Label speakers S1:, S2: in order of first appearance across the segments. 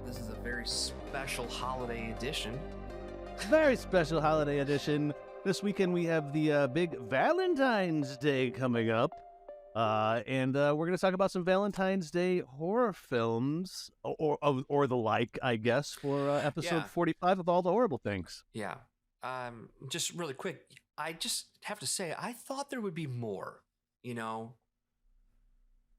S1: This is a very special holiday edition.
S2: Very special holiday edition. This weekend we have the big Valentine's Day coming up. And we're going to talk about some Valentine's Day horror films or the like, I guess, for episode 45 of All the Horrible Things.
S1: Yeah. Just really quick, I just have to say, I thought there would be more, you know?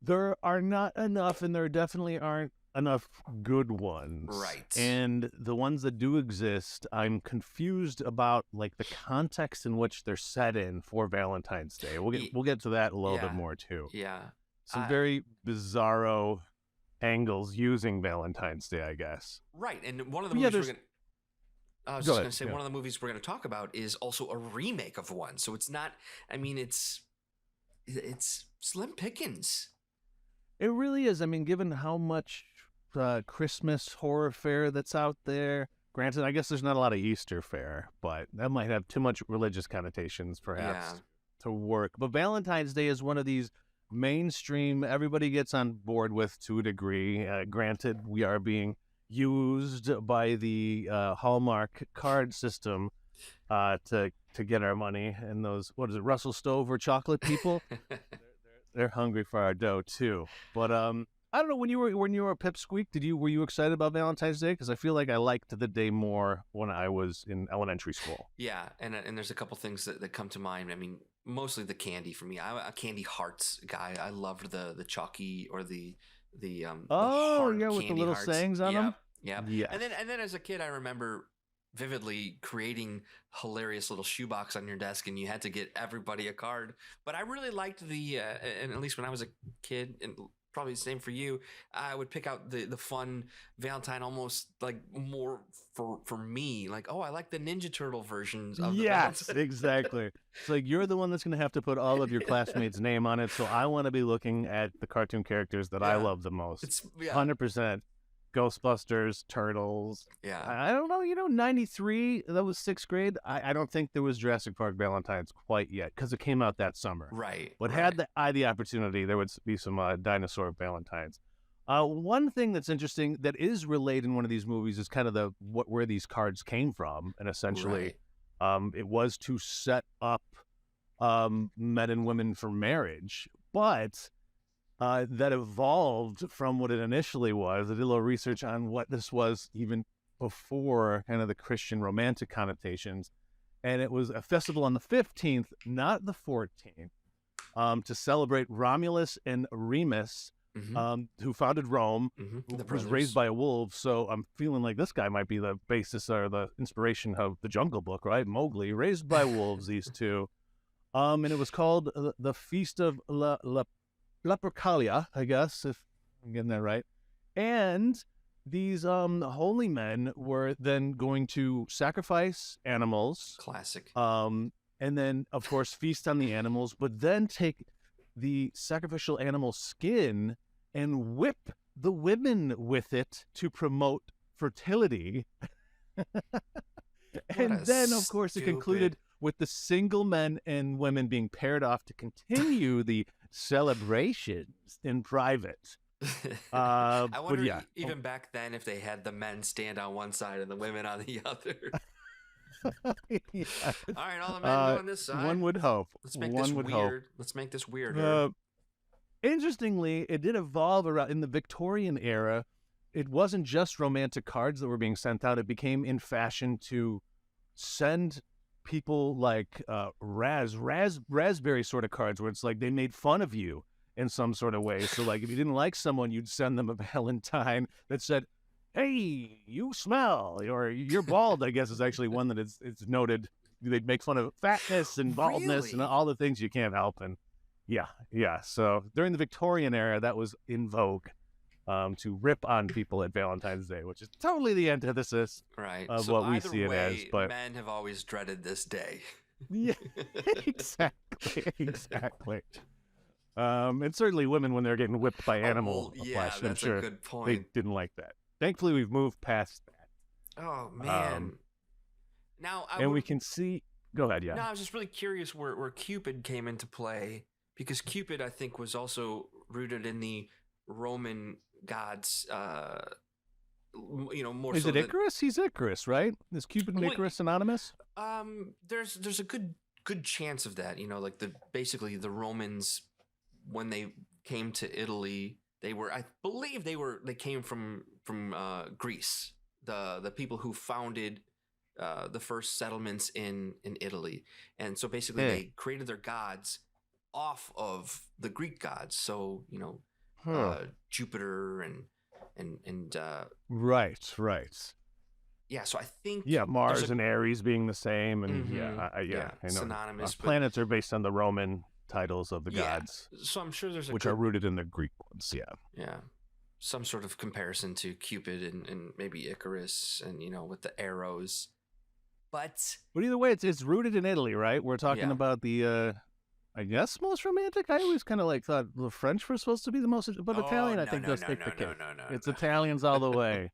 S2: There are not enough, and there definitely aren't enough good ones.
S1: Right.
S2: And the ones that do exist, I'm confused about, like, the context in which they're set in for Valentine's Day. We'll get to that a little bit more, too.
S1: Yeah.
S2: Some very bizarro angles using Valentine's Day, I guess.
S1: Right. And one of the movies I was just going to say,
S2: one
S1: of the movies we're going to talk about is also a remake of one. So it's not, I mean, it's slim pickings.
S2: It really is. I mean, given how much Christmas horror fare that's out there, granted, I guess there's not a lot of Easter fare, but that might have too much religious connotations, perhaps, to work. But Valentine's Day is one of these mainstream, everybody gets on board with to a degree. Granted, we are being used by the Hallmark card system to get our money, and those, what is it, Russell Stover chocolate people? They're hungry for our dough too. But I don't know, when you were a pipsqueak, were you excited about Valentine's Day? Because I feel like I liked the day more when I was in elementary school.
S1: Yeah, and there's a couple things that come to mind. I mean, mostly the candy for me. I'm a candy hearts guy. I loved the chalky or the with the
S2: little
S1: hearts.
S2: sayings on them.
S1: Yeah. And then as a kid, I remember vividly creating hilarious little shoebox on your desk, and you had to get everybody a card. But I really liked and at least when I was a kid, and probably the same for you, I would pick out the fun Valentine, almost like more for me, like, oh, I like the Ninja Turtle versions of the Valentine.
S2: Exactly. It's like, you're the one that's going to have to put all of your classmates' name on it, so I want to be looking at the cartoon characters that I love the most. It's 100%. Ghostbusters, Turtles.
S1: Yeah.
S2: I don't know, 93, that was 6th grade. I don't think there was Jurassic Park Valentine's quite yet, because it came out that summer.
S1: Right.
S2: But had I the opportunity, there would be some dinosaur Valentines. One thing that's interesting that is relayed in one of these movies is kind of where these cards came from, and essentially it was to set up men and women for marriage, but that evolved from what it initially was. I did a little research on what this was even before kind of the Christian romantic connotations. And it was a festival on the 15th, not the 14th, to celebrate Romulus and Remus, who founded Rome, who was raised by a wolf. So I'm feeling like this guy might be the basis or the inspiration of the Jungle Book, right? Mowgli, raised by wolves, these two. And it was called the Feast of Lupercalia, I guess, if I'm getting that right. And these holy men were then going to sacrifice animals.
S1: Classic.
S2: And then, of course, feast on the animals, but then take the sacrificial animal skin and whip the women with it to promote fertility. And then, of course, it concluded with the single men and women being paired off to continue the celebrations in private.
S1: I wonder, even back then, if they had the men stand on one side and the women on the other. All right, all the men on this side.
S2: One would hope.
S1: Let's make this weird. Let's make this weirder.
S2: Interestingly, it did evolve around in the Victorian era. It wasn't just romantic cards that were being sent out. It became in fashion to send people like raspberry sort of cards, where it's like they made fun of you in some sort of way. So like if you didn't like someone, you'd send them a Valentine that said, "Hey, you smell," or "You're bald." I guess is actually one that it's noted. They'd make fun of fatness and baldness and all the things you can't help. And yeah. So during the Victorian era, that was in vogue, to rip on people at Valentine's Day, which is totally the antithesis of what we see it as. But
S1: men have always dreaded this day.
S2: Yeah, exactly. And certainly women, when they're getting whipped by animal flesh, I'm sure
S1: a good point.
S2: They didn't like that. Thankfully, we've moved past that.
S1: Oh man! Now
S2: we can see. Go ahead, yeah.
S1: No, I was just really curious where Cupid came into play, because Cupid, I think, was also rooted in the Roman gods more
S2: Is
S1: so
S2: it Icarus? He's Icarus, right? Is Cupid and Icarus synonymous?
S1: There's a good chance of that. Like basically the Romans, when they came to Italy, I believe they came from Greece. The people who founded the first settlements in Italy, and so basically they created their gods off of the Greek gods. So Jupiter and
S2: right.
S1: yeah. So I think
S2: Mars and Ares being the same, and I know.
S1: Synonymous.
S2: Planets are based on the Roman titles of the gods.
S1: So I'm sure there's
S2: which are rooted in the Greek ones.
S1: Yeah. Some sort of comparison to Cupid and maybe Icarus and with the arrows. But
S2: either way, it's rooted in Italy, right? We're talking about the I guess most romantic. I always kind of thought the French were supposed to be the most, but Italian I think does take the cake. It's Italians all the way.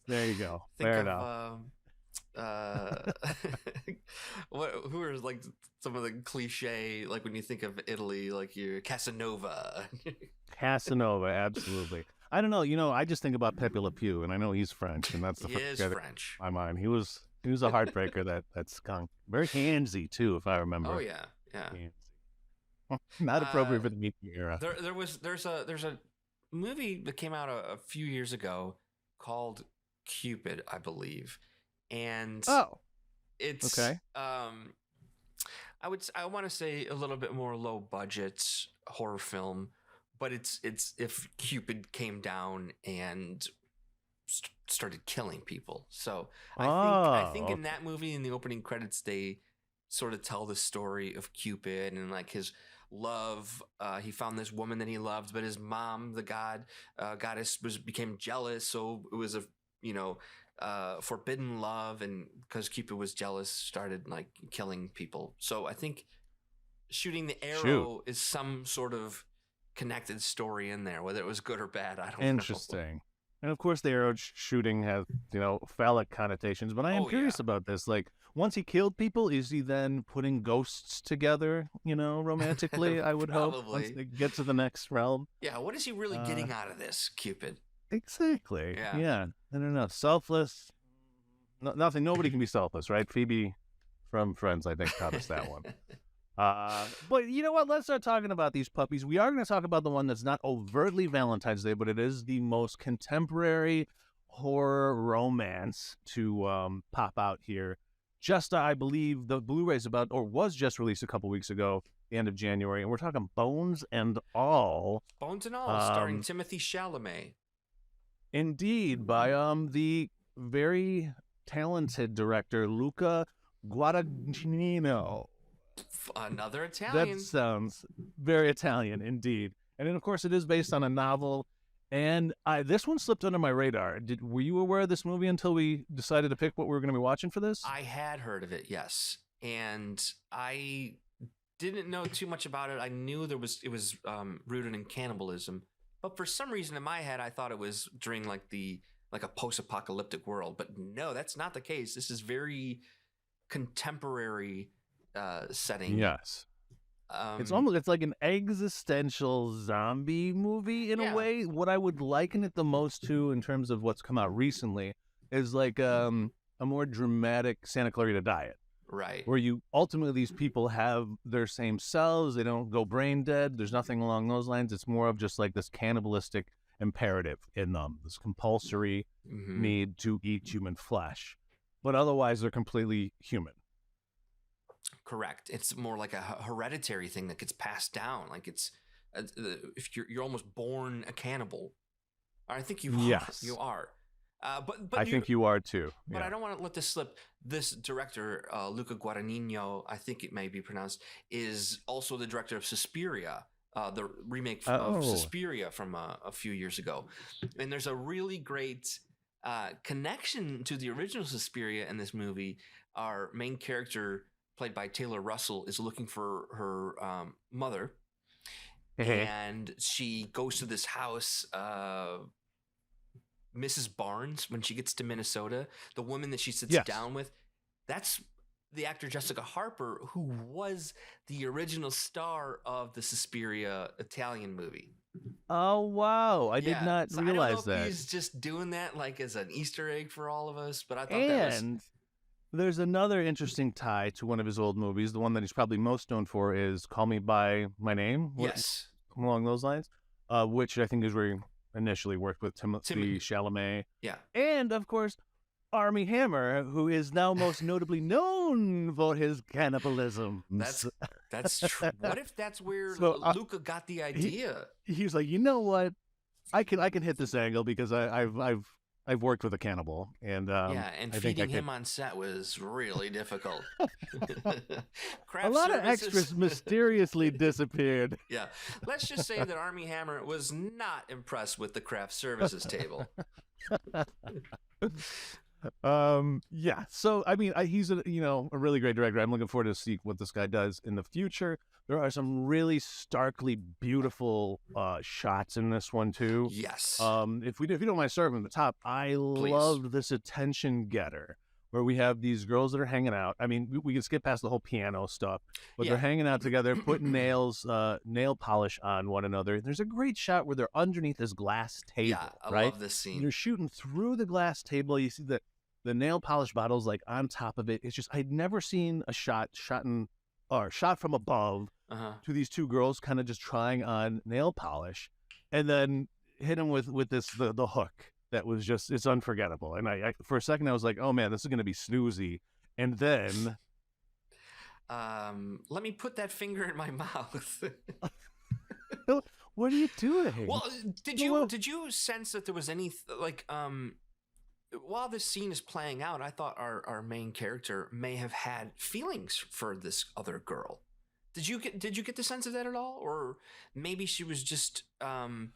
S2: There you go. Fair enough.
S1: Who are like some of the cliche, like when you think of Italy, like your Casanova.
S2: Casanova, absolutely. I don't know. I just think about Pepe Le Pew, and I know he's French, and that's the first guy
S1: French.
S2: My mind. He was a heartbreaker. that skunk. Very handsy too, if I remember.
S1: Oh yeah.
S2: Not appropriate for the Me Too era.
S1: There's a movie that came out a few years ago called Cupid, I believe, and it's
S2: okay.
S1: I want to say a little bit more low budget horror film, but it's if Cupid came down and started killing people. So I think in that movie, in the opening credits, they sort of tell the story of Cupid and like his love. He found this woman that he loved, but his mom, the goddess, became jealous. So it was a forbidden love, and because Cupid was jealous, started like killing people. So I think shooting the arrow is some sort of connected story in there, whether it was good or bad. I don't know.
S2: Interesting. And of course, the arrow shooting has phallic connotations. But I am curious about this. Like, once he killed people, is he then putting ghosts together? Romantically, I would hope once they get to the next realm.
S1: Yeah. What is he really getting out of this, Cupid?
S2: Exactly. Yeah. I don't know. Selfless. Nothing. Nobody can be selfless, right? Phoebe from Friends, I think, taught us that one. But you know what? Let's start talking about these puppies. We are going to talk about the one that's not overtly Valentine's Day, but it is the most contemporary horror romance to pop out here. I believe the Blu-ray's was just released a couple weeks ago, the end of January, and we're talking Bones and All.
S1: Bones and All, starring Timothée Chalamet.
S2: Indeed, by the very talented director Luca Guadagnino.
S1: Another Italian.
S2: That sounds very Italian indeed. And then, of course, it is based on a novel. And this one slipped under my radar. Were you aware of this movie until we decided to pick what we were going to be watching for this?
S1: I had heard of it, yes. And I didn't know too much about it. I knew it was rooted in cannibalism. But for some reason in my head, I thought it was during like a post-apocalyptic world. But no, that's not the case. This is very contemporary setting.
S2: Yes. It's like an existential zombie movie in a way. What I would liken it the most to in terms of what's come out recently is like a more dramatic Santa Clarita Diet.
S1: Right.
S2: Where ultimately these people have their same cells. They don't go brain dead. There's nothing along those lines. It's more of just like this cannibalistic imperative in them, this compulsory need to eat human flesh. But otherwise, they're completely human.
S1: Correct. It's more like a hereditary thing that gets passed down. Like it's if you're almost born a cannibal. I think you are. But
S2: I think you are too.
S1: But I don't want to let this slip. This director, Luca Guadagnino, I think it may be pronounced, is also the director of Suspiria, the remake of Suspiria from a few years ago. And there's a really great connection to the original Suspiria in this movie. Our main character, played by Taylor Russell, is looking for her mother. And she goes to this house, Mrs. Barnes, when she gets to Minnesota, the woman that she sits down with, that's the actor Jessica Harper, who was the original star of the Suspiria Italian movie.
S2: Oh, wow. I did
S1: Yeah,
S2: not
S1: so I don't know
S2: realize
S1: if
S2: that.
S1: he's just doing that like as an Easter egg for all of us, but I thought that was
S2: And there's another interesting tie to one of his old movies. The one that he's probably most known for is Call Me By My Name,
S1: yes,
S2: along those lines, which I think is where he initially worked with Timothy
S1: Tim.
S2: Chalamet.
S1: Yeah,
S2: And, of course, Armie Hammer, who is now most notably known for his cannibalism.
S1: that's true. What if that's where
S2: So
S1: Luca got the idea?
S2: he's like, you know what? I can hit this angle because I've worked with a cannibal, and
S1: Yeah, and
S2: I think I
S1: feeding
S2: could.
S1: him on set was really difficult.
S2: A
S1: Craft
S2: lot of
S1: services.
S2: extras mysteriously disappeared.
S1: Yeah, let's just say that Armie Hammer was not impressed with the craft services table.
S2: Yeah. So I mean, he's a really great director. I'm looking forward to see what this guy does in the future. There are some really starkly beautiful shots in this one too.
S1: Yes.
S2: If you don't mind starting from the top, I love this attention getter where we have these girls that are hanging out. I mean, we can skip past the whole piano stuff, but they're hanging out together, putting nail polish on one another. There's a great shot where they're underneath this glass table.
S1: Yeah, I love this scene.
S2: You're shooting through the glass table. You see the nail polish bottles like on top of it. It's just I'd never seen a shot from above to these two girls kind of just trying on nail polish, and then hit them with the hook. That was just, it's unforgettable. And I for a second I was like, oh man, this is going to be snoozy. And then
S1: let me put that finger in my mouth.
S2: what are you doing?
S1: Well, did you sense that there was any while this scene is playing out, I thought our main character may have had feelings for this other girl. Did you get the sense of that at all, or maybe she was just
S2: I'm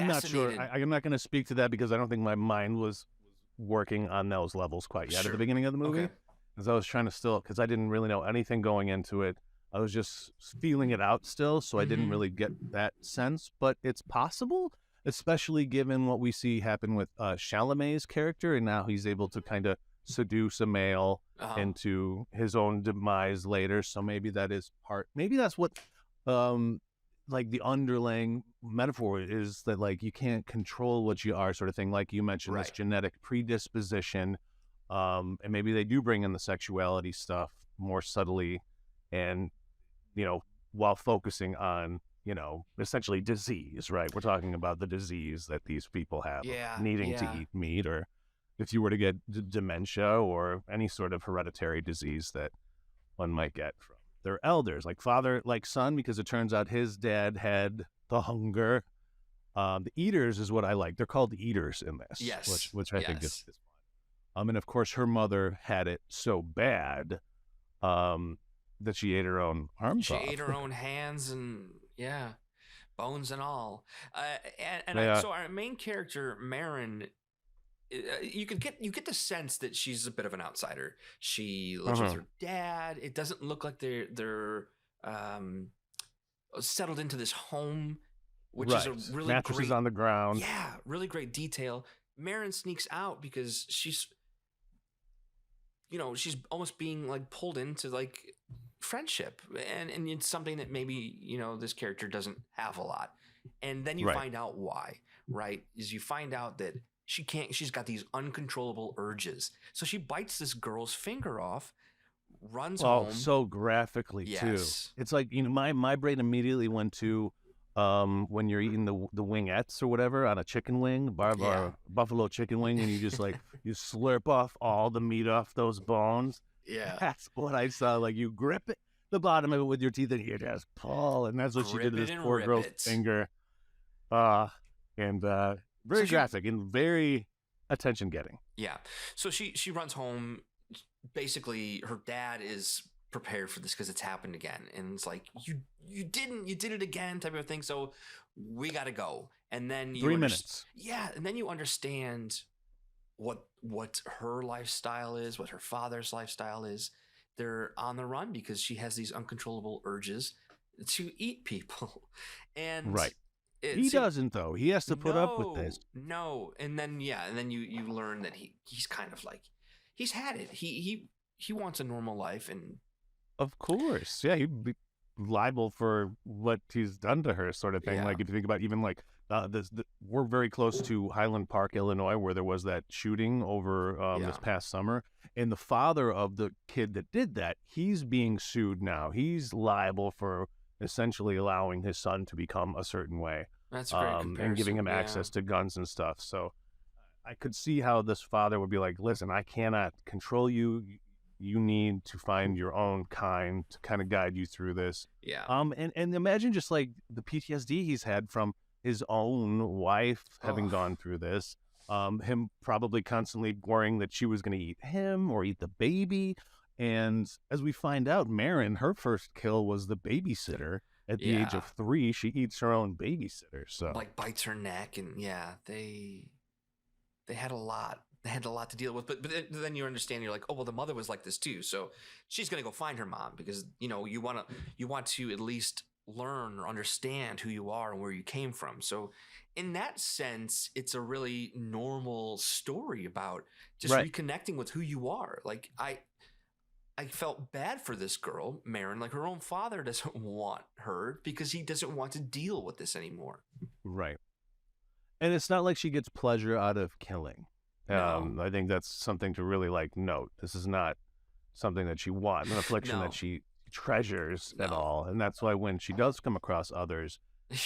S2: not sure. I'm not going to speak to that because I don't think my mind was working on those levels quite yet at the beginning of the movie. Because I was trying to because I didn't really know anything going into it. I was just feeling it out still, so I didn't really get that sense. But it's possible, especially given what we see happen with Chalamet's character, and now he's able to kind of seduce a male into his own demise later. So maybe that is maybe that's what like the underlying metaphor is, that like you can't control what you are, sort of thing, like you mentioned, this genetic predisposition, and maybe they do bring in the sexuality stuff more subtly, and while focusing on essentially disease, right? We're talking about the disease that these people have, needing to eat meat, or if you were to get dementia or any sort of hereditary disease that one might get from their elders, like father, like son, because it turns out his dad had the hunger. The eaters is what I like. They're called eaters in this, which I think is fun. And of course, her mother had it so bad that she ate her own arms off.
S1: She ate her own hands and bones and all. So our main character, Marin, you get the sense that she's a bit of an outsider. She lives with her dad. It doesn't look like they're settled into this home, which is a really
S2: mattresses on the ground.
S1: Yeah, really great detail. Marin sneaks out because she's almost being like pulled into like friendship, and it's something that maybe this character doesn't have a lot. And then you find out why, right? Is you find out that she's got these uncontrollable urges. So she bites this girl's finger off, runs home.
S2: So graphically too. It's like, my brain immediately went to when you're eating the wingettes or whatever on a chicken wing, buffalo chicken wing, and you just like you slurp off all the meat off those bones.
S1: Yeah,
S2: that's what I saw. Like you grip it, the bottom of it with your teeth, and you just pull, and that's what she did to this poor girl's finger. And very graphic and very attention getting.
S1: Yeah. So she runs home. Basically, her dad is prepared for this because it's happened again, and it's like you did it again type of thing. So we got to go. And then
S2: 3 minutes.
S1: Yeah, and then you understand what her lifestyle is, what her father's lifestyle is. They're on the run because she has these uncontrollable urges to eat people, and
S2: he doesn't though. He has to put up with this.
S1: No, and then you learn that he's kind of like he's had it. He wants a normal life, and
S2: of course, he'd be liable for what he's done to her, sort of thing.
S1: Yeah.
S2: Like if you think about even like we're very close to Highland Park, Illinois, where there was that shooting over this past summer, and the father of the kid that did that, he's being sued now. He's liable for essentially allowing his son to become a certain way,
S1: That's a great comparison.
S2: and giving him access to guns and stuff. So I could see how this father would be like, listen, I cannot control you. You need to find your own kind to kind of guide you through this.
S1: Yeah.
S2: And imagine just like the PTSD he's had from his own wife having gone through this. Him probably constantly worrying that she was going to eat him or eat the baby. And as we find out, Marin, her first kill was the babysitter. At the age of 3, she eats her own babysitter. So
S1: like bites her neck, and they had a lot. They had a lot to deal with, but then you understand. You're like, oh well, the mother was like this too, so she's gonna go find her mom because you want to at least learn or understand who you are and where you came from. So in that sense, it's a really normal story about just reconnecting with who you are. Like I felt bad for this girl, Marin. Like her own father doesn't want her because he doesn't want to deal with this anymore.
S2: Right. And it's not like she gets pleasure out of killing.
S1: No.
S2: I think that's something to really like note. This is not something that she wants, an affliction that she treasures at all. And that's why when she does come across others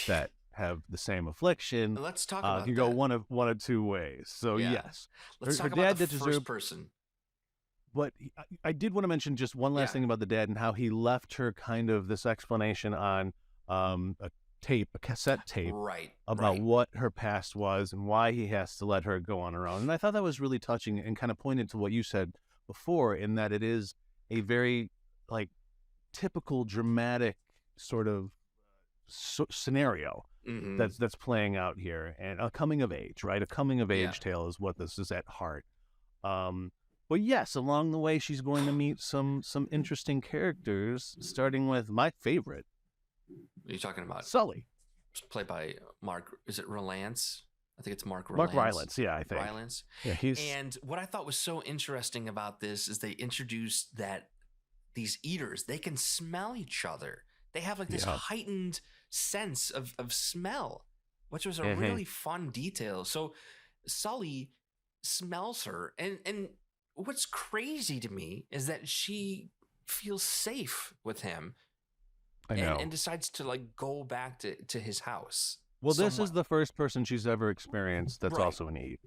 S2: that have the same affliction,
S1: let's talk about
S2: you go one of two ways. So yes,
S1: let's talk about the first person.
S2: But I did want to mention just one last thing about the dad and how he left her kind of this explanation on a cassette tape, about what her past was and why he has to let her go on her own. And I thought that was really touching and kind of pointed to what you said before, in that it is a very like typical dramatic sort of scenario that's playing out here, and a coming of age, right? A coming of age tale is what this is at heart. But yes, along the way, she's going to meet some interesting characters, starting with my favorite.
S1: What are you talking about?
S2: Sully.
S1: Played by Mark, is it Rylance? I think it's Mark Rylance.
S2: Mark Rylance, yeah, I think.
S1: Rylance.
S2: Yeah,
S1: And what I thought was so interesting about this is they introduced that these eaters, they can smell each other. They have like this heightened sense of smell, which was a really fun detail. So Sully smells her, and what's crazy to me is that she feels safe with him.
S2: I know.
S1: And decides to like go back to his house.
S2: Well, this is the first person she's ever experienced that's also an eat.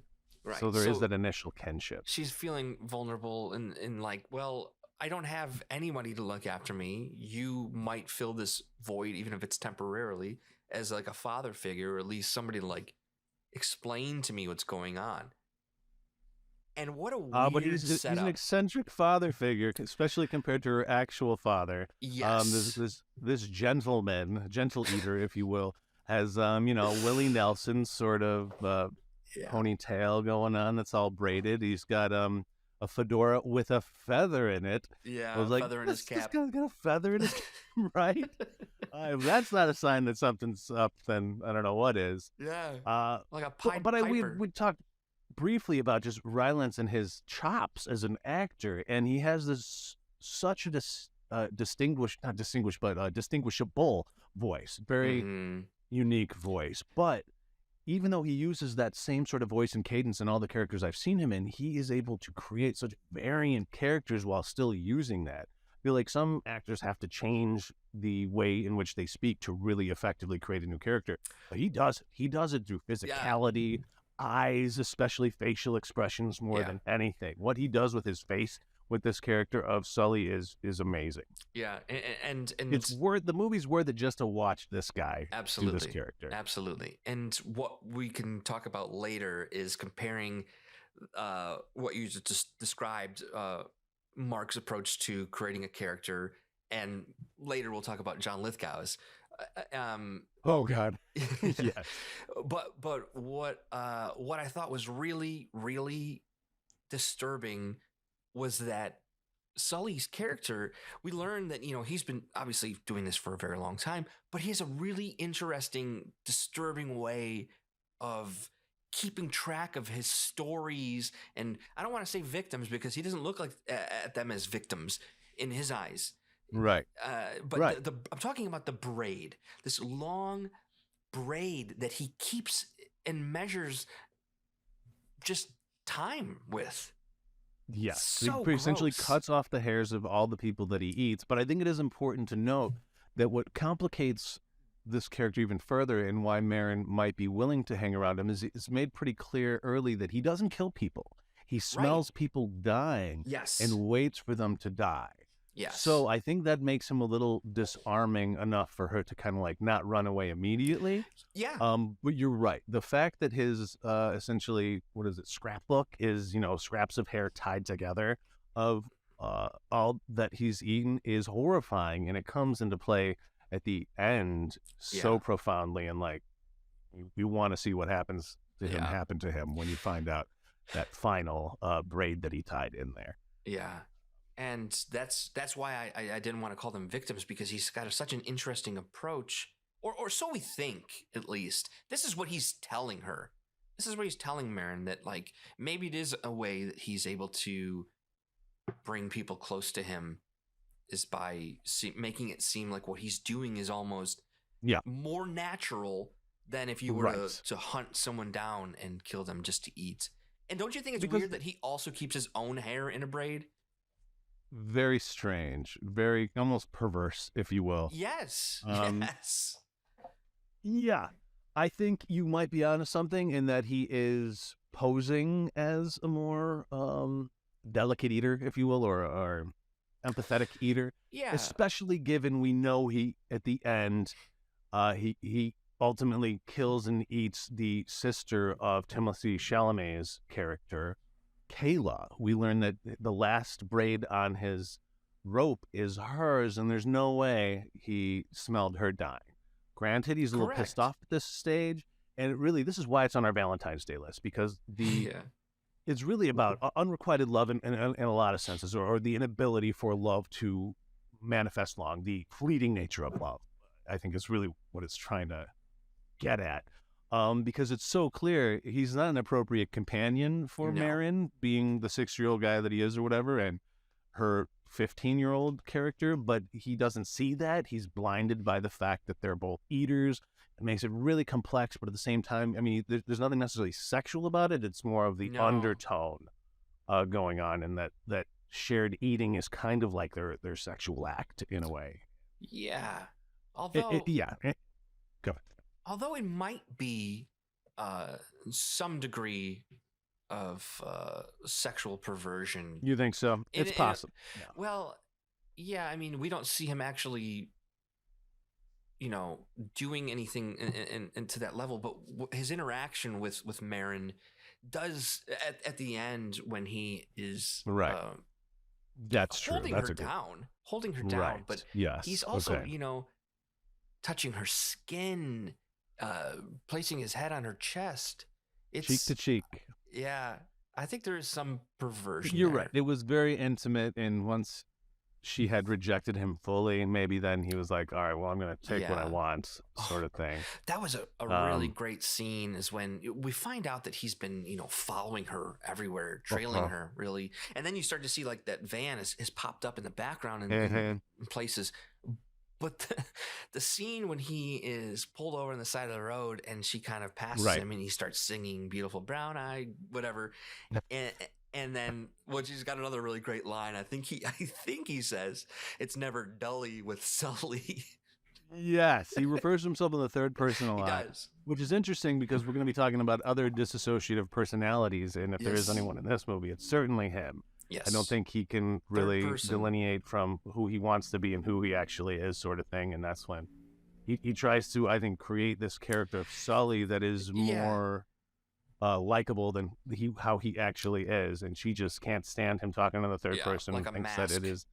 S1: Right.
S2: So there is that initial kinship.
S1: She's feeling vulnerable and like, well, I don't have anybody to look after me. You might fill this void, even if it's temporarily, as like a father figure, or at least somebody to like explain to me what's going on. And what a weird
S2: but he's an eccentric father figure, especially compared to her actual father.
S1: Yes.
S2: This gentle eater, if you will, has Willie Nelson sort of ponytail going on that's all braided. He's got a fedora with a feather in it.
S1: Yeah,
S2: I was like,
S1: feather in his cap.
S2: This guy's got a feather in his cap, right? If that's not a sign that something's up, then I don't know what is.
S1: Yeah, like a pipe.
S2: But we talked briefly about just Rylance and his chops as an actor, and he has such a distinguishable voice, very unique voice. But even though he uses that same sort of voice and cadence in all the characters I've seen him in, he is able to create such variant characters while still using that. I feel like some actors have to change the way in which they speak to really effectively create a new character. But he does it. He does it through physicality, eyes, especially facial expressions more than anything. What he does with his face with this character of Sully is amazing.
S1: Yeah, and
S2: it's worth the movie's worth it just to watch this guy do this character.
S1: Absolutely. And what we can talk about later is comparing what you just described, Mark's approach to creating a character, and later we'll talk about John Lithgow's.
S2: Oh God.
S1: Yes. But what I thought was really, really disturbing was that Sully's character, we learned that, he's been obviously doing this for a very long time, but he has a really interesting, disturbing way of keeping track of his stories. And I don't want to say victims because he doesn't look like at them as victims in his eyes.
S2: Right.
S1: But
S2: Right.
S1: I'm talking about the braid, this long braid that he keeps and measures just time with.
S2: Yes. He
S1: So
S2: essentially
S1: gross.
S2: cuts off the hairs of all the people that he eats. But I think it is important to note that what complicates this character even further and why Marin might be willing to hang around him is it's made pretty clear early that he doesn't kill people. He smells people dying
S1: Yes.
S2: and waits for them to die.
S1: Yes.
S2: So I think that makes him a little disarming enough for her to kind of like not run away immediately.
S1: Yeah.
S2: But you're right. The fact that his essentially, what is it, scrapbook is, scraps of hair tied together of all that he's eaten is horrifying, and it comes into play at the end so profoundly, and like you want to see what happens to him happen to him when you find out that final braid that he tied in there.
S1: Yeah. And that's why I didn't want to call them victims, because he's got such an interesting approach, or so we think, at least. This is what he's telling her. This is what he's telling Marin, that like maybe it is a way that he's able to bring people close to him is by making it seem like what he's doing is almost more natural than if you were to hunt someone down and kill them just to eat. And don't you think it's weird that he also keeps his own hair in a braid?
S2: Very strange, very almost perverse, if you will.
S1: Yes. Yes.
S2: Yeah. I think you might be onto something in that he is posing as a more delicate eater, if you will, or empathetic eater.
S1: Yeah.
S2: Especially given we know he, at the end, he ultimately kills and eats the sister of Timothée Chalamet's character, Kayla. We learn that the last braid on his rope is hers, and there's no way he smelled her dying. Granted, he's a little pissed off at this stage, and really, this is why it's on our Valentine's Day list, because it's really about unrequited love in a lot of senses, or the inability for love to manifest long, the fleeting nature of love, I think is really what it's trying to get at. Because it's so clear he's not an appropriate companion for Marin, being the 6-year-old guy that he is or whatever, and her 15-year-old character, but he doesn't see that. He's blinded by the fact that they're both eaters. It makes it really complex, but at the same time, I mean, there's nothing necessarily sexual about it. It's more of the undertone going on, and that shared eating is kind of like their sexual act in a way.
S1: Yeah. Although...
S2: Go ahead.
S1: Although it might be some degree of sexual perversion.
S2: You think so? It's possible.
S1: Well, yeah, I mean, we don't see him actually, doing anything into that level, but his interaction with Marin does at the end when he is
S2: that's true.
S1: Holding her down, but he's also touching her skin, placing his head on her chest. It's
S2: cheek to cheek.
S1: Yeah, I think there is some perversion.
S2: You're right. It was very intimate, and once she had rejected him fully, maybe then he was like, all right, well, I'm going to take what I want, sort of thing.
S1: That was a really great scene, is when we find out that he's been, following her everywhere, trailing her, really. And then you start to see, like, that van has popped up in the background in places. But the scene when he is pulled over on the side of the road and she kind of passes him and he starts singing "Beautiful Brown Eye," whatever, and then she's got another really great line. I think he says, "It's never dully with Sully."
S2: Yes, he refers to himself in the third person a lot.
S1: He does.
S2: Which is interesting because we're going to be talking about other dissociative personalities, and if there is anyone in this movie, it's certainly him.
S1: Yes.
S2: I don't think he can really delineate from who he wants to be and who he actually is, sort of thing. And that's when he tries to, I think, create this character of Sully that is more likable than how he actually is. And she just can't stand him talking in the third person and thinks that it is.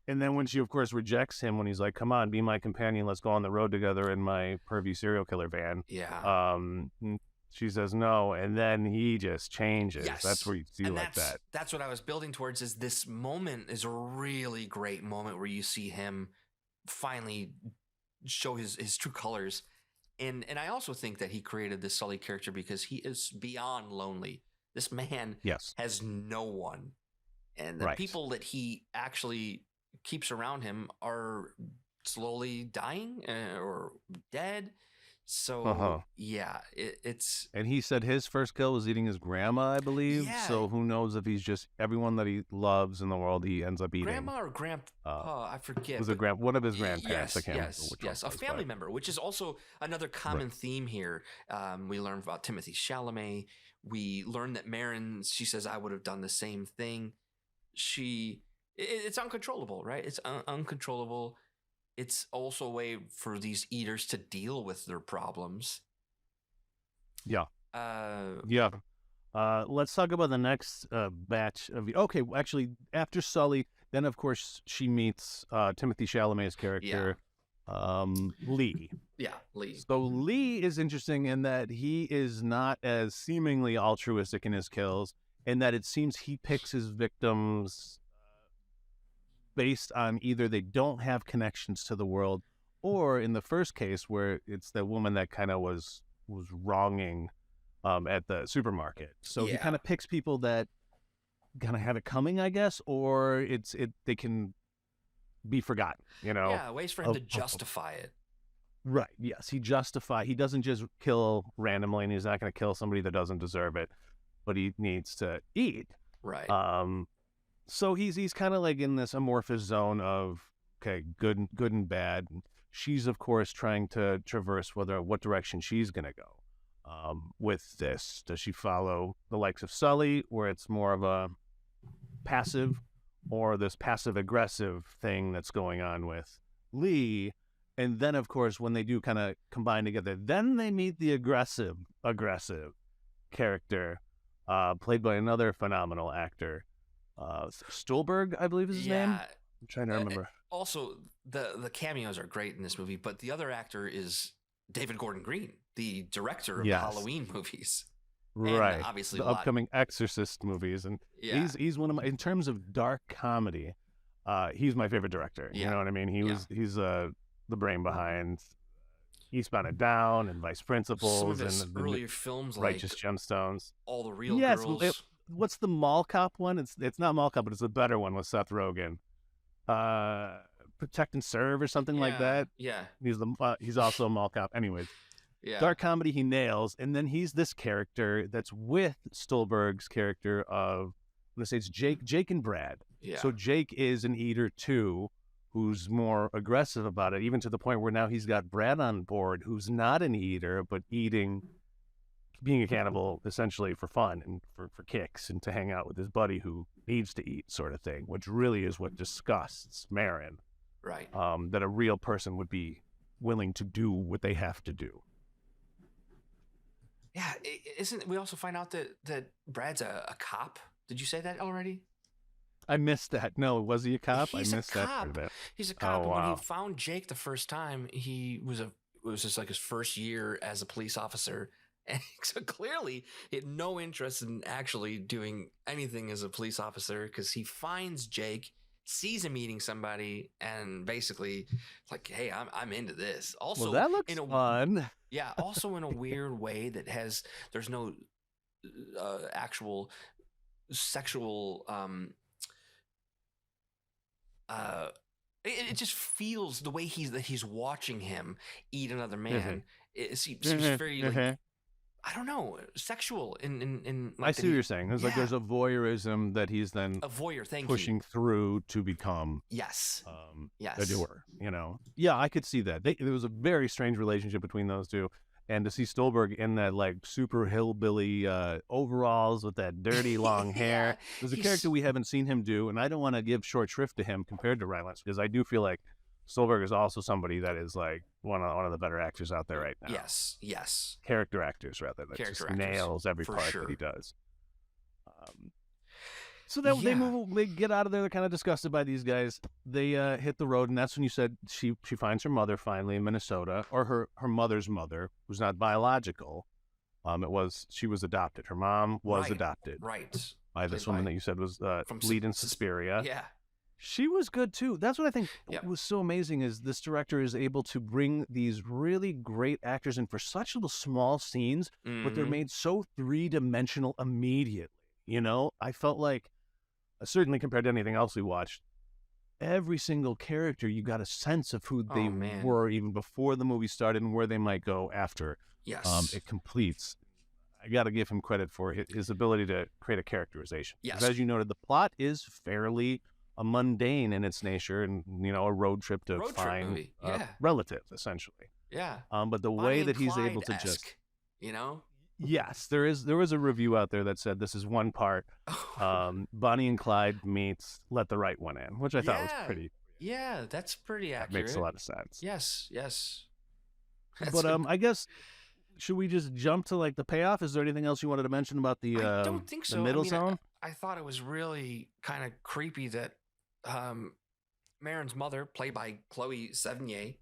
S2: And then when she, of course, rejects him when he's like, come on, be my companion. Let's go on the road together in my pervy serial killer van.
S1: Yeah.
S2: She says no, and then he just changes.
S1: Yes.
S2: That's where you see that.
S1: That's what I was building towards, is this moment is a really great moment where you see him finally show his true colors. And I also think that he created this Sully character because he is beyond lonely. This man has no one. And the people that he actually keeps around him are slowly dying or dead. So yeah, it's
S2: And he said his first kill was eating his grandma, I believe.
S1: yeah.
S2: So who knows if he's just everyone that he loves in the world, he ends up eating.
S1: Grandma or grandpa, I forget.
S2: Was one of his grandparents?
S1: Yes,
S2: I can't remember which one
S1: a family member, which is also another common theme here. We learned about Timothée Chalamet. We learned that Marin, she says, I would have done the same thing. It's uncontrollable, right? It's uncontrollable. It's also a way for these eaters to deal with their problems.
S2: Yeah. Let's talk about the next batch of. Okay, actually, after Sully, then of course she meets Timothée Chalamet's character, Lee.
S1: Yeah, Lee.
S2: So Lee is interesting in that he is not as seemingly altruistic in his kills, in that it seems he picks his victims based on either they don't have connections to the world, or in the first case where it's the woman that kind of was wronging at the supermarket. So he kind of picks people that kind of have it coming, I guess, or they can be forgotten,
S1: Yeah, ways for him to justify it.
S2: Right, yes. He doesn't just kill randomly, and he's not going to kill somebody that doesn't deserve it, but he needs to eat.
S1: Right.
S2: So he's kind of like in this amorphous zone of, okay, good and bad. She's, of course, trying to traverse what direction she's going to go with this. Does she follow the likes of Sully, where it's more of a passive, or this passive-aggressive thing that's going on with Lee? And then, of course, when they do kind of combine together, then they meet the aggressive character, played by another phenomenal actor. Stolberg, I believe is his name. I'm trying to remember.
S1: Also, the cameos are great in this movie, but the other actor is David Gordon Green, the director of the Halloween movies.
S2: Right.
S1: And obviously,
S2: the upcoming Exorcist movies. And he's one of my, in terms of dark comedy, he's my favorite director. You know what I mean? He's the brain behind Eastbound and Down and Vice Principals.
S1: Some of his
S2: and
S1: earlier films,
S2: Righteous
S1: like
S2: Gemstones.
S1: All the Real Girls.
S2: What's the Mall Cop one? It's not Mall Cop, but it's a better one with Seth Rogen. Protect and Serve or something like that.
S1: Yeah.
S2: He's also a Mall Cop. Anyways, dark comedy he nails, and then he's this character that's with Stolberg's character of, I'm gonna say it's Jake and Brad.
S1: Yeah.
S2: So Jake is an eater too, who's more aggressive about it, even to the point where now he's got Brad on board, who's not an eater, but being a cannibal essentially for fun and for kicks and to hang out with his buddy who needs to eat, sort of thing, which really is what disgusts Marin.
S1: Right.
S2: That a real person would be willing to do what they have to do.
S1: Yeah. We also find out that Brad's a cop? Did you say that already?
S2: I missed that. No, was he a cop?
S1: He's
S2: I missed
S1: a cop.
S2: that part of it.
S1: He's a cop.
S2: Oh, wow.
S1: When he found Jake the first time, it was just like his first year as a police officer. And so clearly he had no interest in actually doing anything as a police officer, because he finds Jake, sees him eating somebody, and basically like, hey, I'm into this. Also,
S2: well, that looks fun.
S1: Yeah. Also in a weird way there's no actual sexual, it just feels the way he's watching him eat another man. It seems very like, I don't know, sexual in like
S2: I see what you're saying. There's like there's a voyeurism that he's then
S1: a voyeur,
S2: pushing through to become a doer. Yeah, I could see that. There was a very strange relationship between those two, and to see Stolberg in that like super hillbilly overalls with that dirty long hair. There's a character we haven't seen him do, and I don't want to give short shrift to him compared to Rylance, because I do feel like Stolberg is also somebody that is like one of the better actors out there right now.
S1: Yes.
S2: Character actors, rather. That just nails every part that he does. So they get out of there. They're kind of disgusted by these guys. They hit the road, and that's when you said she finds her mother finally in Minnesota, or her mother's mother, who's not biological. She was adopted. Her mom was adopted.
S1: Right.
S2: By this woman that you said was lead in Suspiria.
S1: Yeah.
S2: She was good too. That's what I think was so amazing, is this director is able to bring these really great actors in for such little small scenes, but they're made so three-dimensional immediately. I felt like, certainly compared to anything else we watched, every single character, you got a sense of who they
S1: Oh man.
S2: were even before the movie started and where they might go after
S1: Yes.
S2: it completes. I got to give him credit for his ability to create a characterization.
S1: Yes.
S2: Because as you noted, the plot is fairly mundane in its nature, and a road trip to find
S1: movie. Yeah.
S2: relative, essentially.
S1: Yeah.
S2: But the
S1: Bonnie
S2: way
S1: and
S2: that he's able to
S1: Clyde-esque,
S2: just,
S1: you know.
S2: yes, there was a review out there that said this is one part Bonnie and Clyde meets Let the Right One In, which I thought was pretty.
S1: Yeah, that's pretty accurate.
S2: That makes a lot of sense.
S1: Yes.
S2: But I guess, should we just jump to like the payoff? Is there anything else you wanted to mention about the
S1: I don't think so.
S2: the middle zone?
S1: I thought it was really kind of creepy that Marin's mother, played by Chloe Sevigny,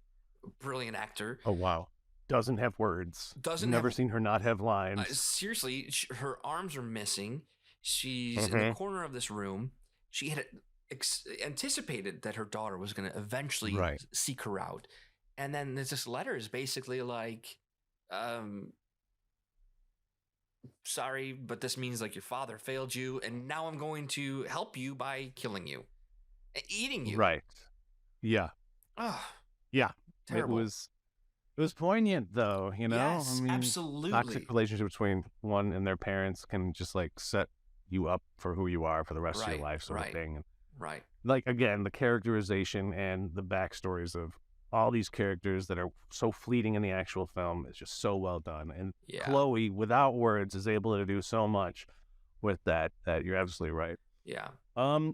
S1: brilliant actor.
S2: Oh wow. Doesn't have words. Never seen her not have lines.
S1: Seriously, her arms are missing. She's in the corner of this room. She had anticipated that her daughter was going to eventually seek her out. And then there's this letter is basically like, sorry, but this means like your father failed you, and now I'm going to help you by killing you, eating you.
S2: Right. Yeah.
S1: Oh,
S2: yeah.
S1: terrible.
S2: It was poignant, though,
S1: Yes, absolutely.
S2: Toxic relationship between one and their parents can just like set you up for who you are for the rest of your life, sort of thing.
S1: Right.
S2: Like, again, the characterization and the backstories of all these characters that are so fleeting in the actual film is just so well done. And Chloe, without words, is able to do so much with that you're absolutely right.
S1: Yeah.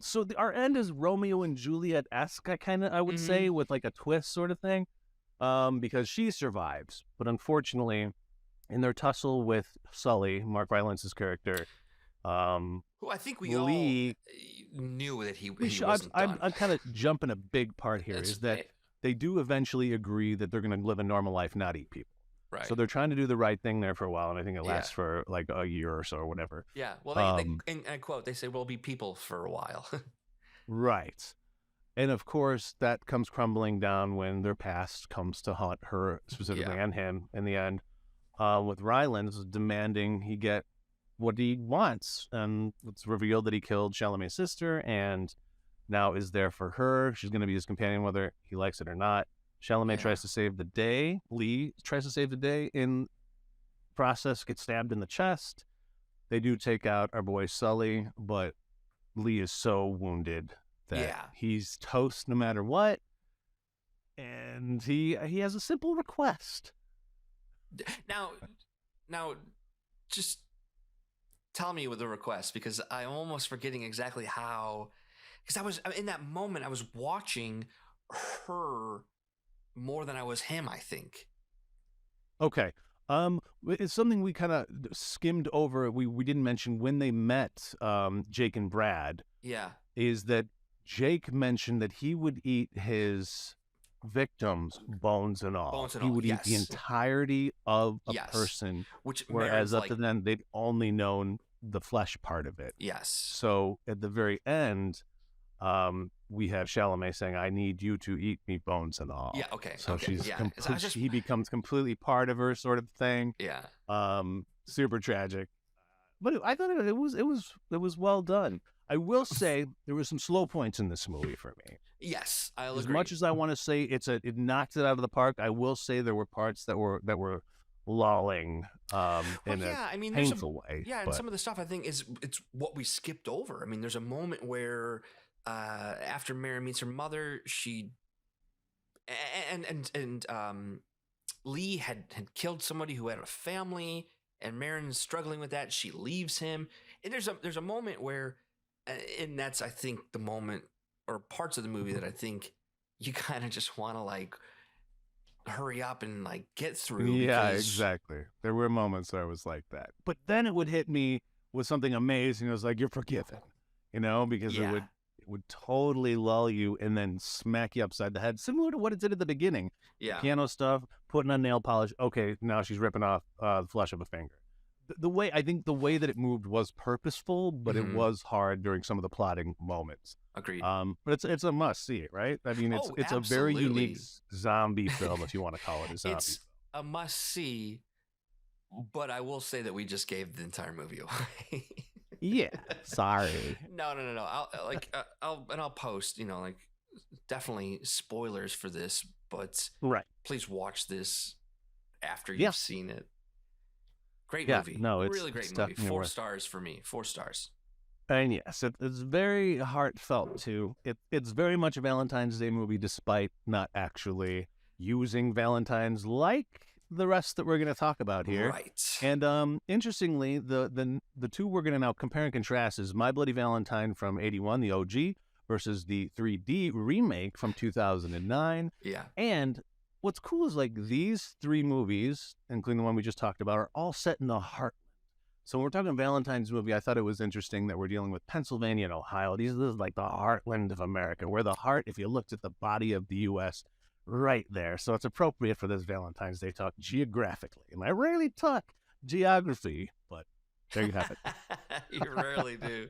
S2: So our end is Romeo and Juliet-esque, I would say, with like a twist sort of thing. Because she survives, but unfortunately, in their tussle with Sully, Mark Rylance's character,
S1: who I think we all knew that he wasn't done.
S2: I'm kind of jumping a big part here. Is that they do eventually agree that they're going to live a normal life, not eat people.
S1: Right.
S2: So they're trying to do the right thing there for a while, and I think it lasts for like a year or so or whatever.
S1: Yeah. Well, they and quote, they say we'll be people for a while.
S2: Right. And of course, that comes crumbling down when their past comes to haunt her specifically and him in the end, with Rylance demanding he get what he wants. And it's revealed that he killed Chalamet's sister and now is there for her. She's going to be his companion, whether he likes it or not. Chalamet tries to save the day. Lee tries to save the day. In process, gets stabbed in the chest. They do take out our boy Sully, but Lee is so wounded that he's toast no matter what, and he has a simple request.
S1: Now, just tell me with the request, because I'm almost forgetting exactly how. Because I was in that moment, I was watching her more than I was him, I think.
S2: Okay, it's something we kind of skimmed over. We didn't mention when they met Jake and Brad.
S1: Yeah,
S2: is that Jake mentioned that he would eat his victims, bones and all. He would eat the entirety of a person, whereas up to then they'd only known the flesh part of it.
S1: Yes.
S2: So at the very end, we have Chalamet saying, "I need you to eat me, bones and all."
S1: Yeah. Okay.
S2: So he becomes completely part of her, sort of thing.
S1: Yeah.
S2: Super tragic, but I thought it was well done. I will say there were some slow points in this movie for me.
S1: Yes, I'll agree.
S2: As much as I want to say it knocked it out of the park, I will say there were parts that were lulling in a painful way.
S1: Yeah, and some of the stuff I think it's what we skipped over. I mean, there's a moment where after Mary meets her mother, she and Lee had killed somebody who had a family, and Marin's struggling with that. She leaves him, and there's a moment where. And that's, I think, the moment or parts of the movie that I think you kind of just want to like hurry up and like get through.
S2: Yeah, exactly. There were moments where I was like that, but then it would hit me with something amazing. It was like, you're forgiven, because it would totally lull you and then smack you upside the head, similar to what it did at the beginning.
S1: Yeah,
S2: piano stuff, putting on nail polish. Okay, now she's ripping off the flesh of a finger. The way that it moved was purposeful, but it was hard during some of the plotting moments.
S1: Agreed.
S2: But it's a must see, right? I mean, it's a very unique zombie film, if you want to call it a zombie.
S1: It's a must see, but I will say that we just gave the entire movie away.
S2: Yeah, sorry.
S1: No. I'll post, definitely spoilers for this, but
S2: Right.
S1: please watch this after
S2: Yeah.
S1: you've seen it. Great
S2: Yeah.
S1: movie.
S2: No,
S1: Really great
S2: it's
S1: movie.
S2: definitely
S1: 4
S2: worth.
S1: stars for me. 4 stars.
S2: And yes, it's very heartfelt too. It's very much a Valentine's Day movie, despite not actually using Valentine's like the rest that we're going to talk about here.
S1: Right.
S2: And interestingly, the two we're going to now compare and contrast is My Bloody Valentine from '81, the OG, versus the 3D remake from 2009.
S1: Yeah.
S2: And what's cool is like these three movies, including the one we just talked about, are all set in the heart. So when we're talking Valentine's movie, I thought it was interesting that we're dealing with Pennsylvania and Ohio. This is like the heartland of America, where the heart, if you looked at the body of the U.S., right there. So it's appropriate for this Valentine's Day talk geographically. And I rarely talk geography, but there you have it.
S1: You rarely do.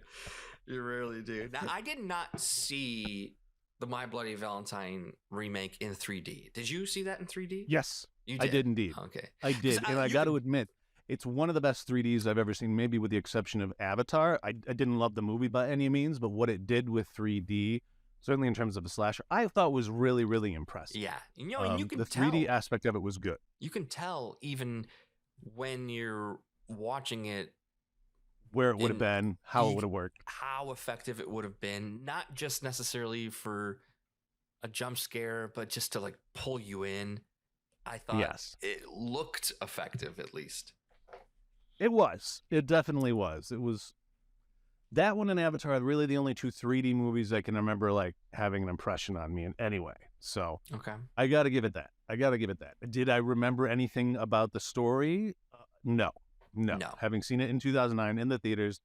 S1: You rarely do. Now, I did not see the My Bloody Valentine remake in 3D. Did you see that in 3D?
S2: Yes,
S1: You did?
S2: I did indeed.
S1: Okay.
S2: I did. And I got to admit, it's one of the best 3Ds I've ever seen, maybe with the exception of Avatar. I didn't love the movie by any means, but what it did with 3D, certainly in terms of a slasher, I thought was really, really impressive.
S1: Yeah. You know, and you can
S2: the
S1: tell.
S2: 3D aspect of it was good.
S1: You can tell even when you're watching it
S2: where it would have been, how it would have worked,
S1: how effective it would have been, not just necessarily for a jump scare, but just to like pull you in. I thought it looked effective, at least.
S2: It was. It definitely was. It was that one and Avatar, really the only two 3D movies I can remember like having an impression on me in any way. So
S1: okay,
S2: I got to give it that. Did I remember anything about the story? No. Having seen it in 2009 in the theaters,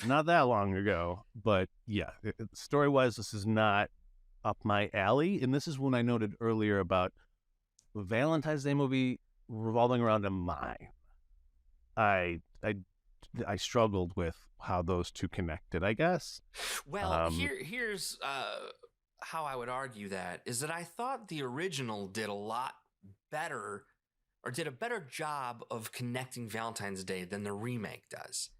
S2: not that long ago. But yeah, story-wise, this is not up my alley. And this is when I noted earlier about the Valentine's Day movie revolving around a mime. I struggled with how those two connected, I guess.
S1: Well, here's how I would argue that is that I thought the original did a lot better, or did a better job of connecting Valentine's Day than the remake does.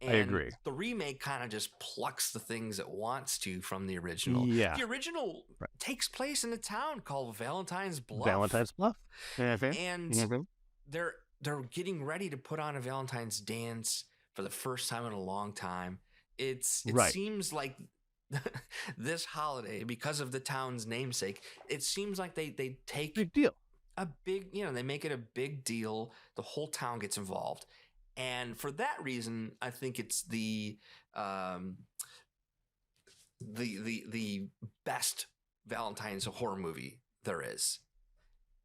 S1: And
S2: I agree.
S1: The remake kind of just plucks the things it wants to from the original.
S2: Yeah.
S1: The original takes place in a town called Valentine's Bluff. And they're getting ready to put on a Valentine's dance for the first time in a long time. It seems like this holiday, because of the town's namesake, it seems like they take
S2: big deal.
S1: They make it a big deal. The whole town gets involved. And for that reason, I think it's the best Valentine's horror movie there is.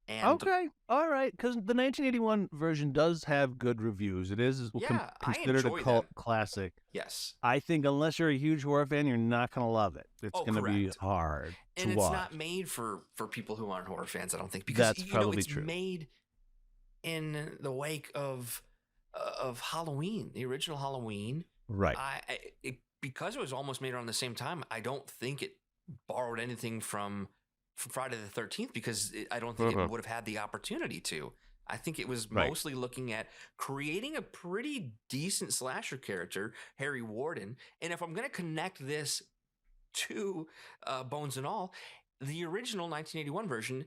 S1: And
S2: okay, all right, because the 1981 version does have good reviews. It is considered a cult classic.
S1: Yes.
S2: I think unless you're a huge horror fan, you're not going to love it. It's going to be hard to watch.
S1: And it's not made for people who aren't horror fans, I don't think. Because
S2: that's probably
S1: it's
S2: true.
S1: Made in the wake of Halloween, the original Halloween.
S2: Right.
S1: Because it was almost made around the same time, I don't think it borrowed anything from Friday the 13th, because I don't think it would have had the opportunity to. I think it was mostly looking at creating a pretty decent slasher character, Harry Warden. And if I'm going to connect this to Bones and All, the original 1981 version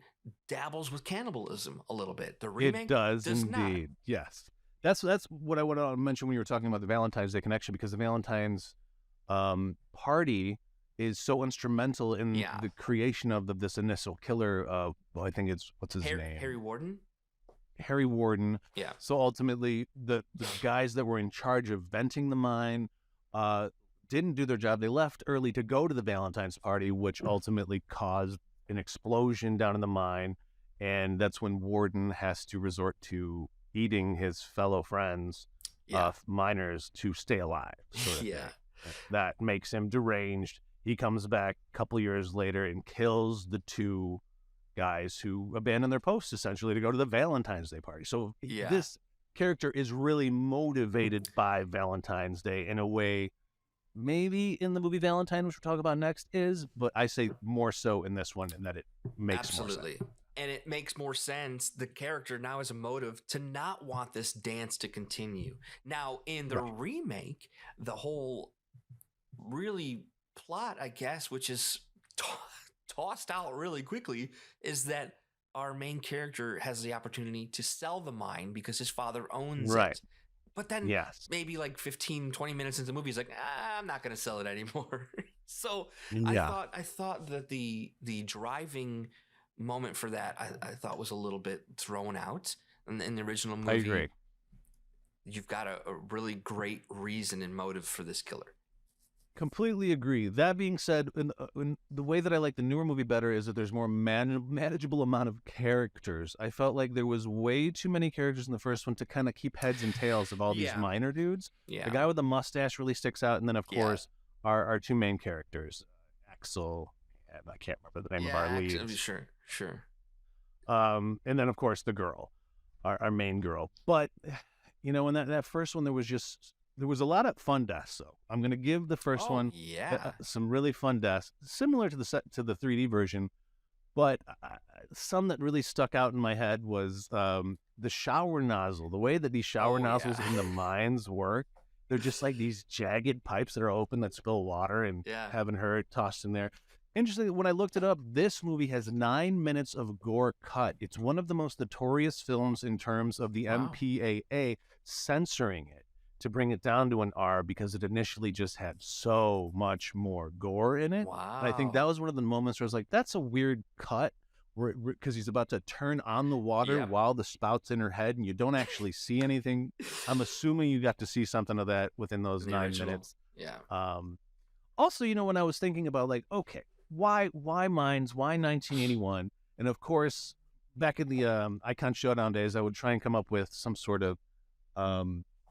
S1: dabbles with cannibalism a little bit. The remake
S2: does indeed.
S1: Not.
S2: Yes. That's what I want to mention when you were talking about the Valentine's Day connection, because the Valentine's party is so instrumental in the creation of this initial killer. I think it's, what's his name?
S1: Harry Warden?
S2: Harry Warden.
S1: Yeah.
S2: So ultimately, the guys that were in charge of venting the mine didn't do their job. They left early to go to the Valentine's party, which ultimately caused an explosion down in the mine. And that's when Warden has to resort to eating his fellow friends, miners, to stay alive. That makes him deranged. He comes back a couple years later and kills the two guys who abandoned their posts, essentially, to go to the Valentine's Day party. So this character is really motivated by Valentine's Day in a way maybe in the movie Valentine, which we'll talk about next, is, but I say more so in this one, in that it makes more sense.
S1: And it makes more sense. The character now has a motive to not want this dance to continue. Now, in the remake, the whole really plot, I guess, which is tossed out really quickly is that our main character has the opportunity to sell the mine because his father owns
S2: Right.
S1: it. But then
S2: Yes.
S1: maybe like 15, 20 minutes into the movie, he's like, I'm not going to sell it anymore. So
S2: Yeah.
S1: I thought that the driving moment for that, I thought was a little bit thrown out in the original movie.
S2: I agree.
S1: You've got a really great reason and motive for this killer.
S2: Completely agree. That being said, in the way that I like the newer movie better is that there's more manageable amount of characters. I felt like there was way too many characters in the first one to kind of keep heads and tails of all these minor dudes.
S1: Yeah.
S2: The guy with the mustache really sticks out, and then of course our two main characters, Axel, and I can't remember the name of our lead.
S1: Sure.
S2: And then of course the girl, our main girl. But you know, in that first one, there was a lot of fun deaths, though. I'm going to give the first one some really fun deaths, similar to the 3D version, but some that really stuck out in my head was the shower nozzle. The way that these shower nozzles in the mines work, they're just like these jagged pipes that are open that spill water, and having her tossed in there. Interesting, when I looked it up, this movie has 9 minutes of gore cut. It's one of the most notorious films in terms of the MPAA censoring it to bring it down to an R because it initially just had so much more gore in it.
S1: Wow.
S2: And I think that was one of the moments where I was like, that's a weird cut, because he's about to turn on the water while the spout's in her head and you don't actually see anything. I'm assuming you got to see something of that within those 9 minutes.
S1: Yeah.
S2: Also, you know, when I was thinking about like, okay, why mines? Why 1981? And of course, back in the Icon Showdown days, I would try and come up with some sort of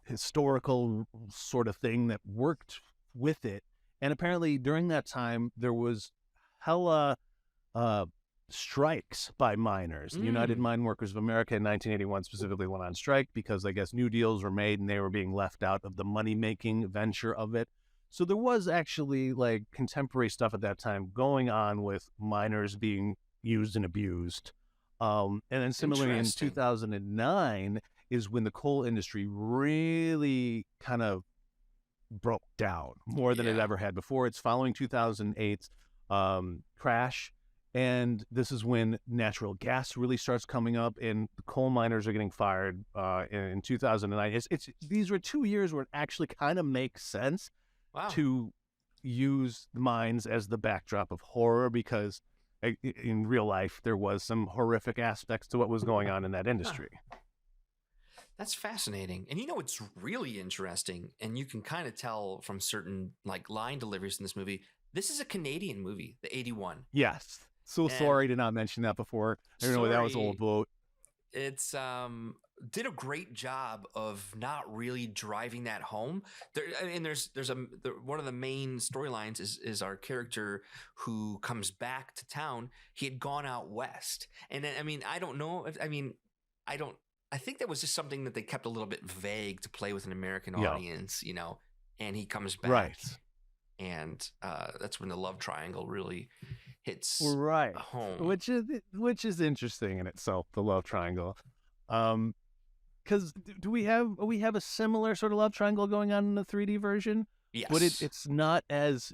S2: historical sort of thing that worked with it. And apparently during that time, there was hella strikes by miners. The United Mine Workers of America in 1981 specifically went on strike because I guess new deals were made and they were being left out of the money-making venture of it. So there was actually like contemporary stuff at that time going on with miners being used and abused. And then similarly in 2009 is when the coal industry really kind of broke down more than it ever had before. It's following 2008's crash. And this is when natural gas really starts coming up and the coal miners are getting fired in 2009. These were 2 years where it actually kind of makes sense to use the mines as the backdrop of horror, because in real life there was some horrific aspects to what was going on in that industry.
S1: That's fascinating. And you know what's really interesting, and you can kind of tell from certain like line deliveries in this movie, this is a Canadian movie, the 81.
S2: Yes. So sorry to not mention that before. I don't know, that was old boat.
S1: It's did a great job of not really driving that home. There's one of the main storylines is our character who comes back to town. He had gone out west, and I mean, I don't know. I think that was just something that they kept a little bit vague to play with an American audience, you know. And he comes back, and that's when the love triangle really hits home,
S2: which is interesting in itself, the love triangle. Because do we have a similar sort of love triangle going on in the 3D version?
S1: Yes,
S2: but it's not as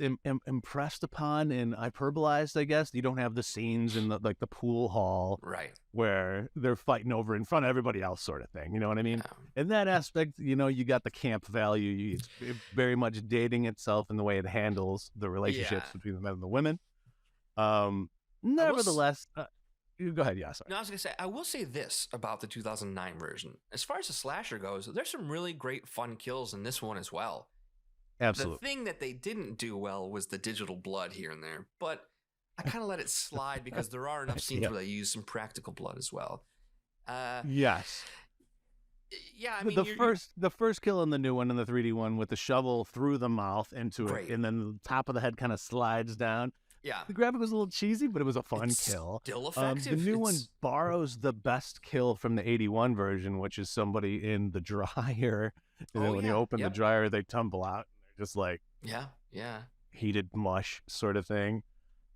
S2: impressed upon and hyperbolized, I guess. You don't have the scenes in the pool hall, where they're fighting over in front of everybody else, sort of thing. You know what I mean? Yeah. In that aspect, you know, you got the camp value. It's very much dating itself in the way it handles the relationships between the men and the women. Nevertheless, go ahead. Yeah, sorry.
S1: No, I was gonna say, I will say this about the 2009 version. As far as the slasher goes, there's some really great fun kills in this one as well.
S2: Absolutely.
S1: The thing that they didn't do well was the digital blood here and there, but I kind of let it slide because there are enough scenes where they use some practical blood as well.
S2: Yes.
S1: Yeah, I mean,
S2: the first kill in the new one, in the 3D one, with the shovel through the mouth into it, and then the top of the head kind of slides down.
S1: Yeah,
S2: the graphic was a little cheesy, but it was a fun kill.
S1: Still effective.
S2: The new one borrows the best kill from the 81 version, which is somebody in the dryer. And then when you open the dryer, they tumble out. And they're just like heated mush sort of thing.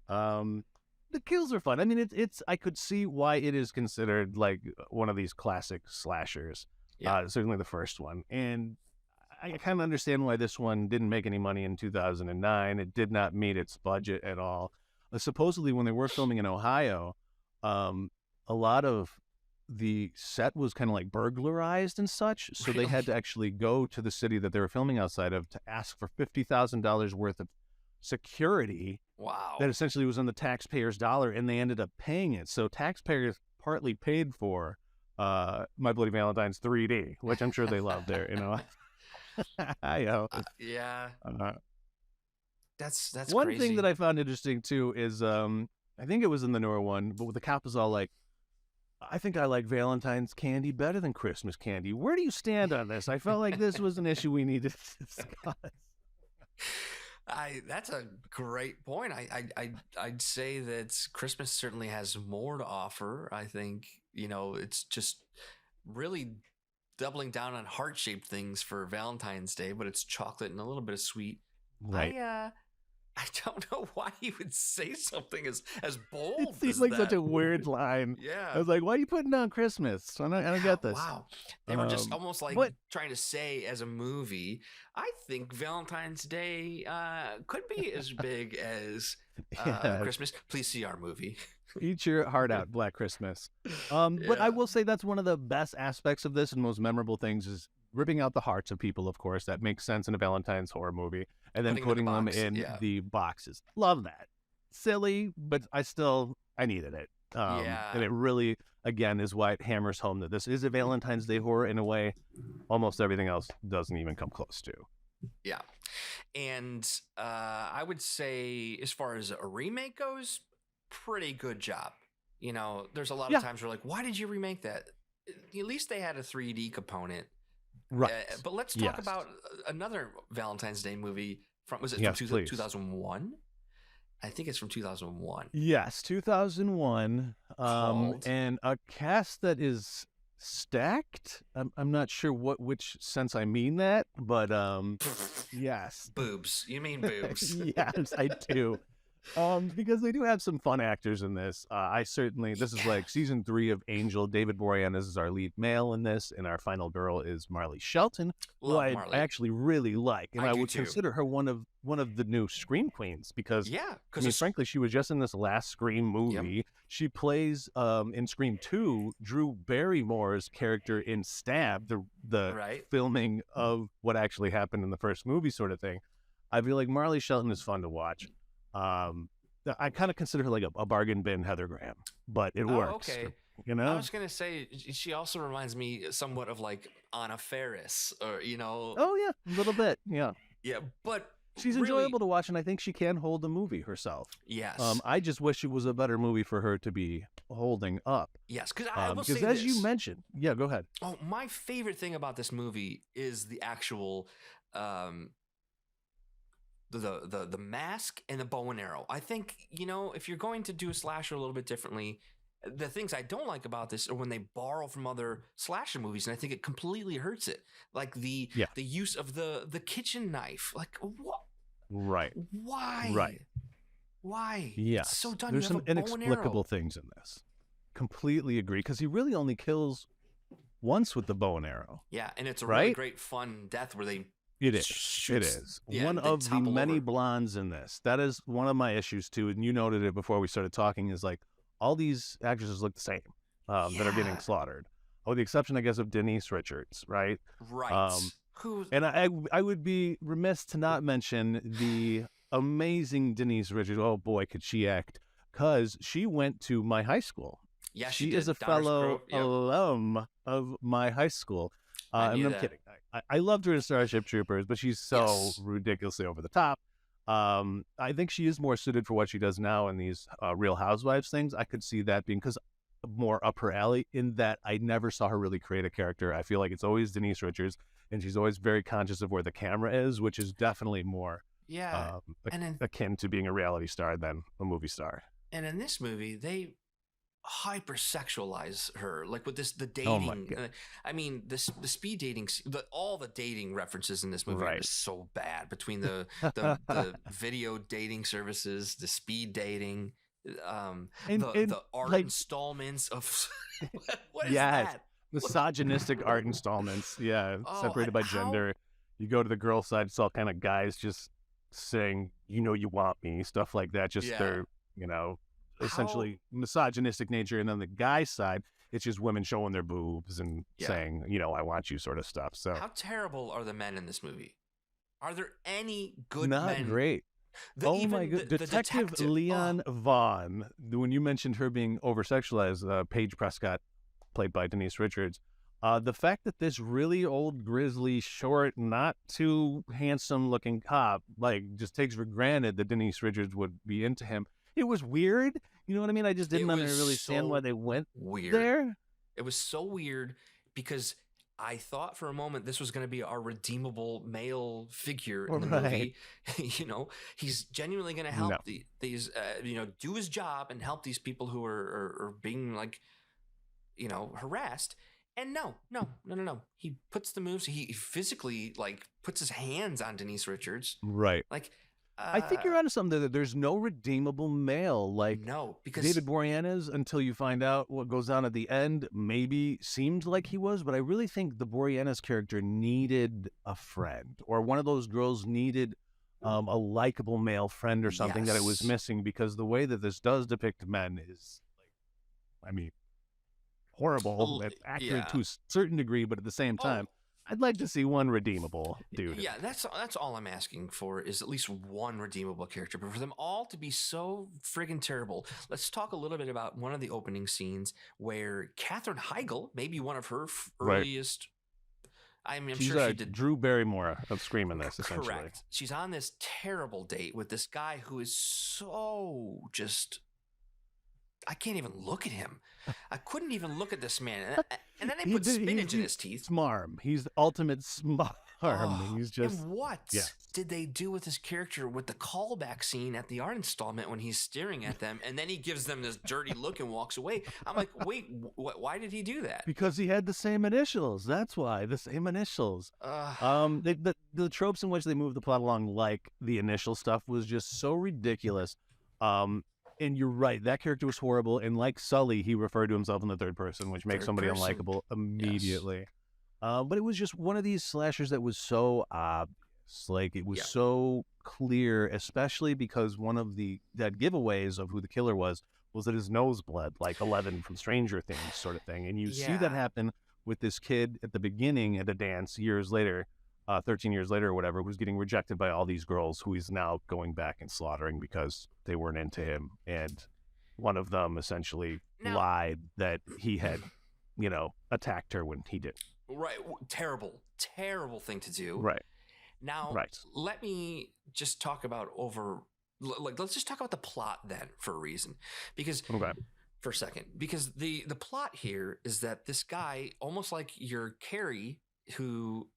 S2: The kills are fun. I mean, it's I could see why it is considered like one of these classic slashers. Certainly the first one, and I kind of understand why this one didn't make any money in 2009. It did not meet its budget at all. supposedly when they were filming in Ohio, a lot of the set was kind of like burglarized and such. So they had to actually go to the city that they were filming outside of to ask for $50,000 worth of security.
S1: Wow.
S2: That essentially was on the taxpayer's dollar, and they ended up paying it. So taxpayers partly paid for My Bloody Valentine's 3D, which I'm sure they love there, you know.
S1: Yeah. That's
S2: one
S1: crazy.
S2: thing that I found interesting too is I think it was in the newer one, but the cop was all like, I think I like Valentine's candy better than Christmas candy. Where do you stand on this? I felt like this was an issue we needed to discuss.
S1: That's a great point. I'd say that Christmas certainly has more to offer. I think, you know, it's just really doubling down on heart-shaped things for Valentine's Day, but it's chocolate and a little bit of sweet.
S2: Right.
S1: I don't know why he would say something as bold.
S2: It seems
S1: as
S2: like
S1: that.
S2: such a weird line.
S1: Yeah.
S2: I was like, why are you putting down Christmas? I don't get this.
S1: Wow. They were just almost like trying to say as a movie, I think Valentine's Day could be as big as Christmas. Please see our movie.
S2: Eat your heart out, Black Christmas. But I will say that's one of the best aspects of this and most memorable things is ripping out the hearts of people, of course. That makes sense in a Valentine's horror movie. And then putting them in the boxes. Love that. Silly, but I needed it. And it really, again, is why it hammers home that this is a Valentine's Day horror in a way almost everything else doesn't even come close to.
S1: Yeah. And I would say as far as a remake goes, pretty good job. You know, there's a lot of times we're like, why did you remake that? At least they had a 3D component.
S2: Right.
S1: But let's talk about another Valentine's Day movie from 2001? I think it's from 2001.
S2: Yes, 2001. And a cast that is stacked. I'm not sure which sense I mean that, but yes.
S1: Boobs. You mean boobs.
S2: Yes, I do. Because they do have some fun actors in this. This is like season 3 of Angel. David Boreanaz is our lead male in this, and our final girl is Marley Shelton, who I actually really like, and I would consider her one of the new Scream queens because frankly, she was just in this last Scream movie. Yep. She plays in Scream 2 Drew Barrymore's character in Stab, the filming of what actually happened in the first movie, sort of thing. I feel like Marley Shelton is fun to watch. I kind of consider her like a bargain bin Heather Graham, but it works. Okay. You know,
S1: I was gonna say she also reminds me somewhat of like Anna Faris, or you know.
S2: Oh yeah, a little bit. Yeah.
S1: Yeah, but
S2: she's enjoyable to watch, and I think she can hold the movie herself.
S1: Yes.
S2: I just wish it was a better movie for her to be holding up.
S1: Yes, because I will say this.
S2: Because as you mentioned, yeah, go ahead.
S1: Oh, my favorite thing about this movie is the actual. The mask and the bow and arrow. I think, you know, if you're going to do a slasher a little bit differently, the things I don't like about this are when they borrow from other slasher movies, and I think it completely hurts it. Like the use of the kitchen knife. Like what?
S2: Right.
S1: Why?
S2: Right.
S1: Why?
S2: Yeah.
S1: It's so done.
S2: There's some inexplicable things in this. Completely agree, because he really only kills once with the bow and arrow.
S1: Yeah, and it's a really great fun death where they.
S2: It is.
S1: Yeah,
S2: one of the many blondes in this. That is one of my issues too, and you noted it before we started talking, is like all these actresses look the same that are getting slaughtered. With the exception, I guess, of Denise Richards, right?
S1: Right.
S2: And I would be remiss to not mention the amazing Denise Richards. Oh boy, could she act. Because she went to my high school.
S1: Yeah,
S2: she is a fellow alum of my high school. I'm kidding. I loved her in Starship Troopers, but she's so ridiculously over the top. I think she is more suited for what she does now in these Real Housewives things. I could see that being because more up her alley, in that I never saw her really create a character. I feel like it's always Denise Richards, and she's always very conscious of where the camera is, which is definitely more akin to being a reality star than a movie star.
S1: And in this movie, they hypersexualize her, like with the dating. I mean, the speed dating, all the dating references in this movie are so bad, between the video dating services, the speed dating, the art installments of what is that?
S2: Misogynistic art installments, separated by gender. You go to the girl side, it's all kind of guys just saying, you know, you want me, stuff like that. Just they're essentially misogynistic nature. And then the guy side, it's just women showing their boobs and saying, I want you sort of stuff. So
S1: how terrible are the men in this movie? Are there any good
S2: not
S1: men?
S2: Great. My god, Detective Leon Vaughn. When you mentioned her being over-sexualized, Paige Prescott, played by Denise Richards, the fact that this really old, grizzly, short, not too handsome-looking cop, just takes for granted that Denise Richards would be into him. It was weird. You know what I mean? I just didn't understand why they went there.
S1: It was so weird because I thought for a moment this was going to be our redeemable male figure in the movie. He's genuinely going to help these, do his job and help these people who are being harassed. And no. He puts the moves. He physically puts his hands on Denise Richards.
S2: Right. I think you're onto something that there's no redeemable male.
S1: No, because
S2: David Boreanaz, until you find out what goes on at the end, maybe seemed like he was, but I really think the Boreanaz character needed a friend, or one of those girls needed a likable male friend or something that it was missing, because the way that this does depict men is, horrible, accurate to a certain degree, but at the same time, I'd like to see one redeemable dude.
S1: Yeah, that's all I'm asking for, is at least one redeemable character. But for them all to be so friggin' terrible, let's talk a little bit about one of the opening scenes where Katherine Heigl, maybe one of her earliest...
S2: She's
S1: sure she did.
S2: Drew Barrymore of Scream in this, essentially.
S1: Correct. She's on this terrible date with this guy who is so just... I can't even look at him. I couldn't even look at this man. And then they put spinach in his teeth.
S2: Smarm. He's the ultimate smarm. He's just...
S1: And what did they do with his character with the callback scene at the art installment when he's staring at them and then he gives them this dirty look and walks away? I'm like, wait, why did he do that?
S2: Because he had the same initials. That's why. The same initials. The tropes in which they move the plot along, like the initial stuff, was just so ridiculous. And you're right, that character was horrible. And like Sully, he referred to himself in the third person, which makes somebody unlikable immediately. Yes. But it was just one of these slashers that was so obvious. It was so clear, especially because one of that giveaways of who the killer was that his nose bled, like 11 from Stranger Things sort of thing. And you see that happen with this kid at the beginning at a dance years later, 13 years later or whatever, was getting rejected by all these girls who he's now going back and slaughtering because they weren't into him. And one of them essentially lied that he had, attacked her when he didn't.
S1: Right. Terrible thing to do.
S2: Right.
S1: Now, let me just talk about let's just talk about the plot then for a reason. Because for a second, because the plot here is that this guy, almost like your Carrie, who,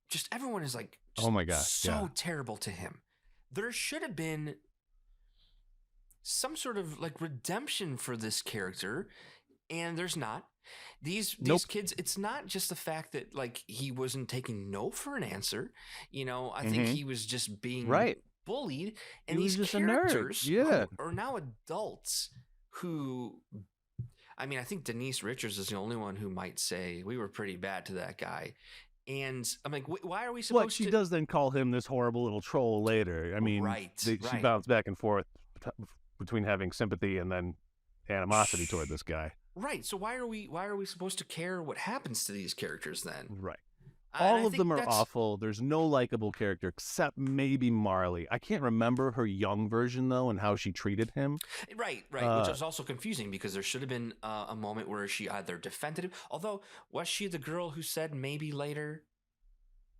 S1: just everyone is like,
S2: oh my gosh,
S1: so terrible to him. There should have been some sort of redemption for this character, and there's not. These kids, it's not just the fact that he wasn't taking no for an answer. I think he was just being bullied, and these characters are now adults who. I think Denise Richards is the only one who might say we were pretty bad to that guy. And I'm like, why are we supposed to...
S2: She does then call him this horrible little troll later. She bounced back and forth between having sympathy and then animosity toward this guy.
S1: Right. So why are we supposed to care what happens to these characters then?
S2: Right. All of them are awful. There's no likable character except maybe Marley. I can't remember her young version, though, and how she treated him.
S1: Right. Which was also confusing because there should have been a moment where she either defended him. Although, was she the girl who said maybe later?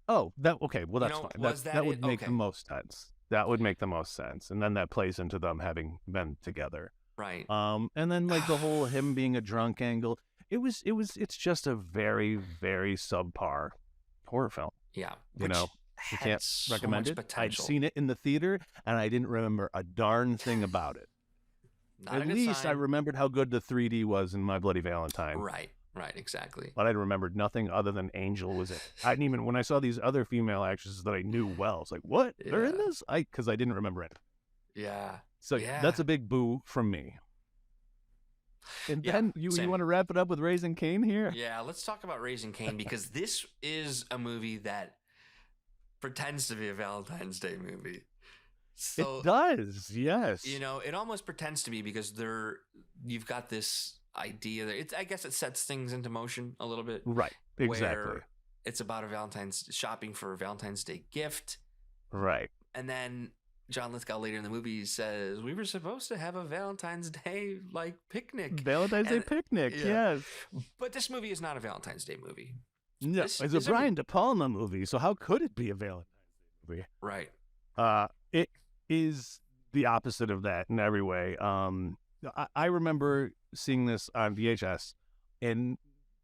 S2: Oh, okay. Well, that's fine. That would make the most sense. That would make the most sense. And then that plays into them having been together.
S1: Right.
S2: And then the whole him being a drunk angle. It's just a very, very subpar horror film.
S1: Yeah.
S2: You can't recommend it. I'd seen it in the theater and I didn't remember a darn thing about it. At least I remembered how good the 3D was in My Bloody Valentine.
S1: Right, exactly.
S2: But I remembered nothing other than Angel was it. I didn't even, when I saw these other female actresses that I knew well, it's like, what? Yeah. They're in this? Because I didn't remember it.
S1: Yeah.
S2: So that's a big boo from me. And then you want to wrap it up with Raising Cain here?
S1: Yeah, let's talk about Raising Cain because this is a movie that pretends to be a Valentine's Day movie. So
S2: it does, yes.
S1: you know, it almost pretends to be because you've got this idea that I guess it sets things into motion a little bit.
S2: Right, exactly.
S1: Where it's about a Valentine's shopping for a Valentine's Day gift.
S2: Right.
S1: And then John Lithgow later in the movie says, we were supposed to have a Valentine's Day like picnic.
S2: Valentine's Day picnic, yes.
S1: But this movie is not a Valentine's Day movie.
S2: No, it's a Brian De Palma movie, so how could it be a Valentine's Day movie?
S1: Right.
S2: It is the opposite of that in every way. I remember seeing this on VHS and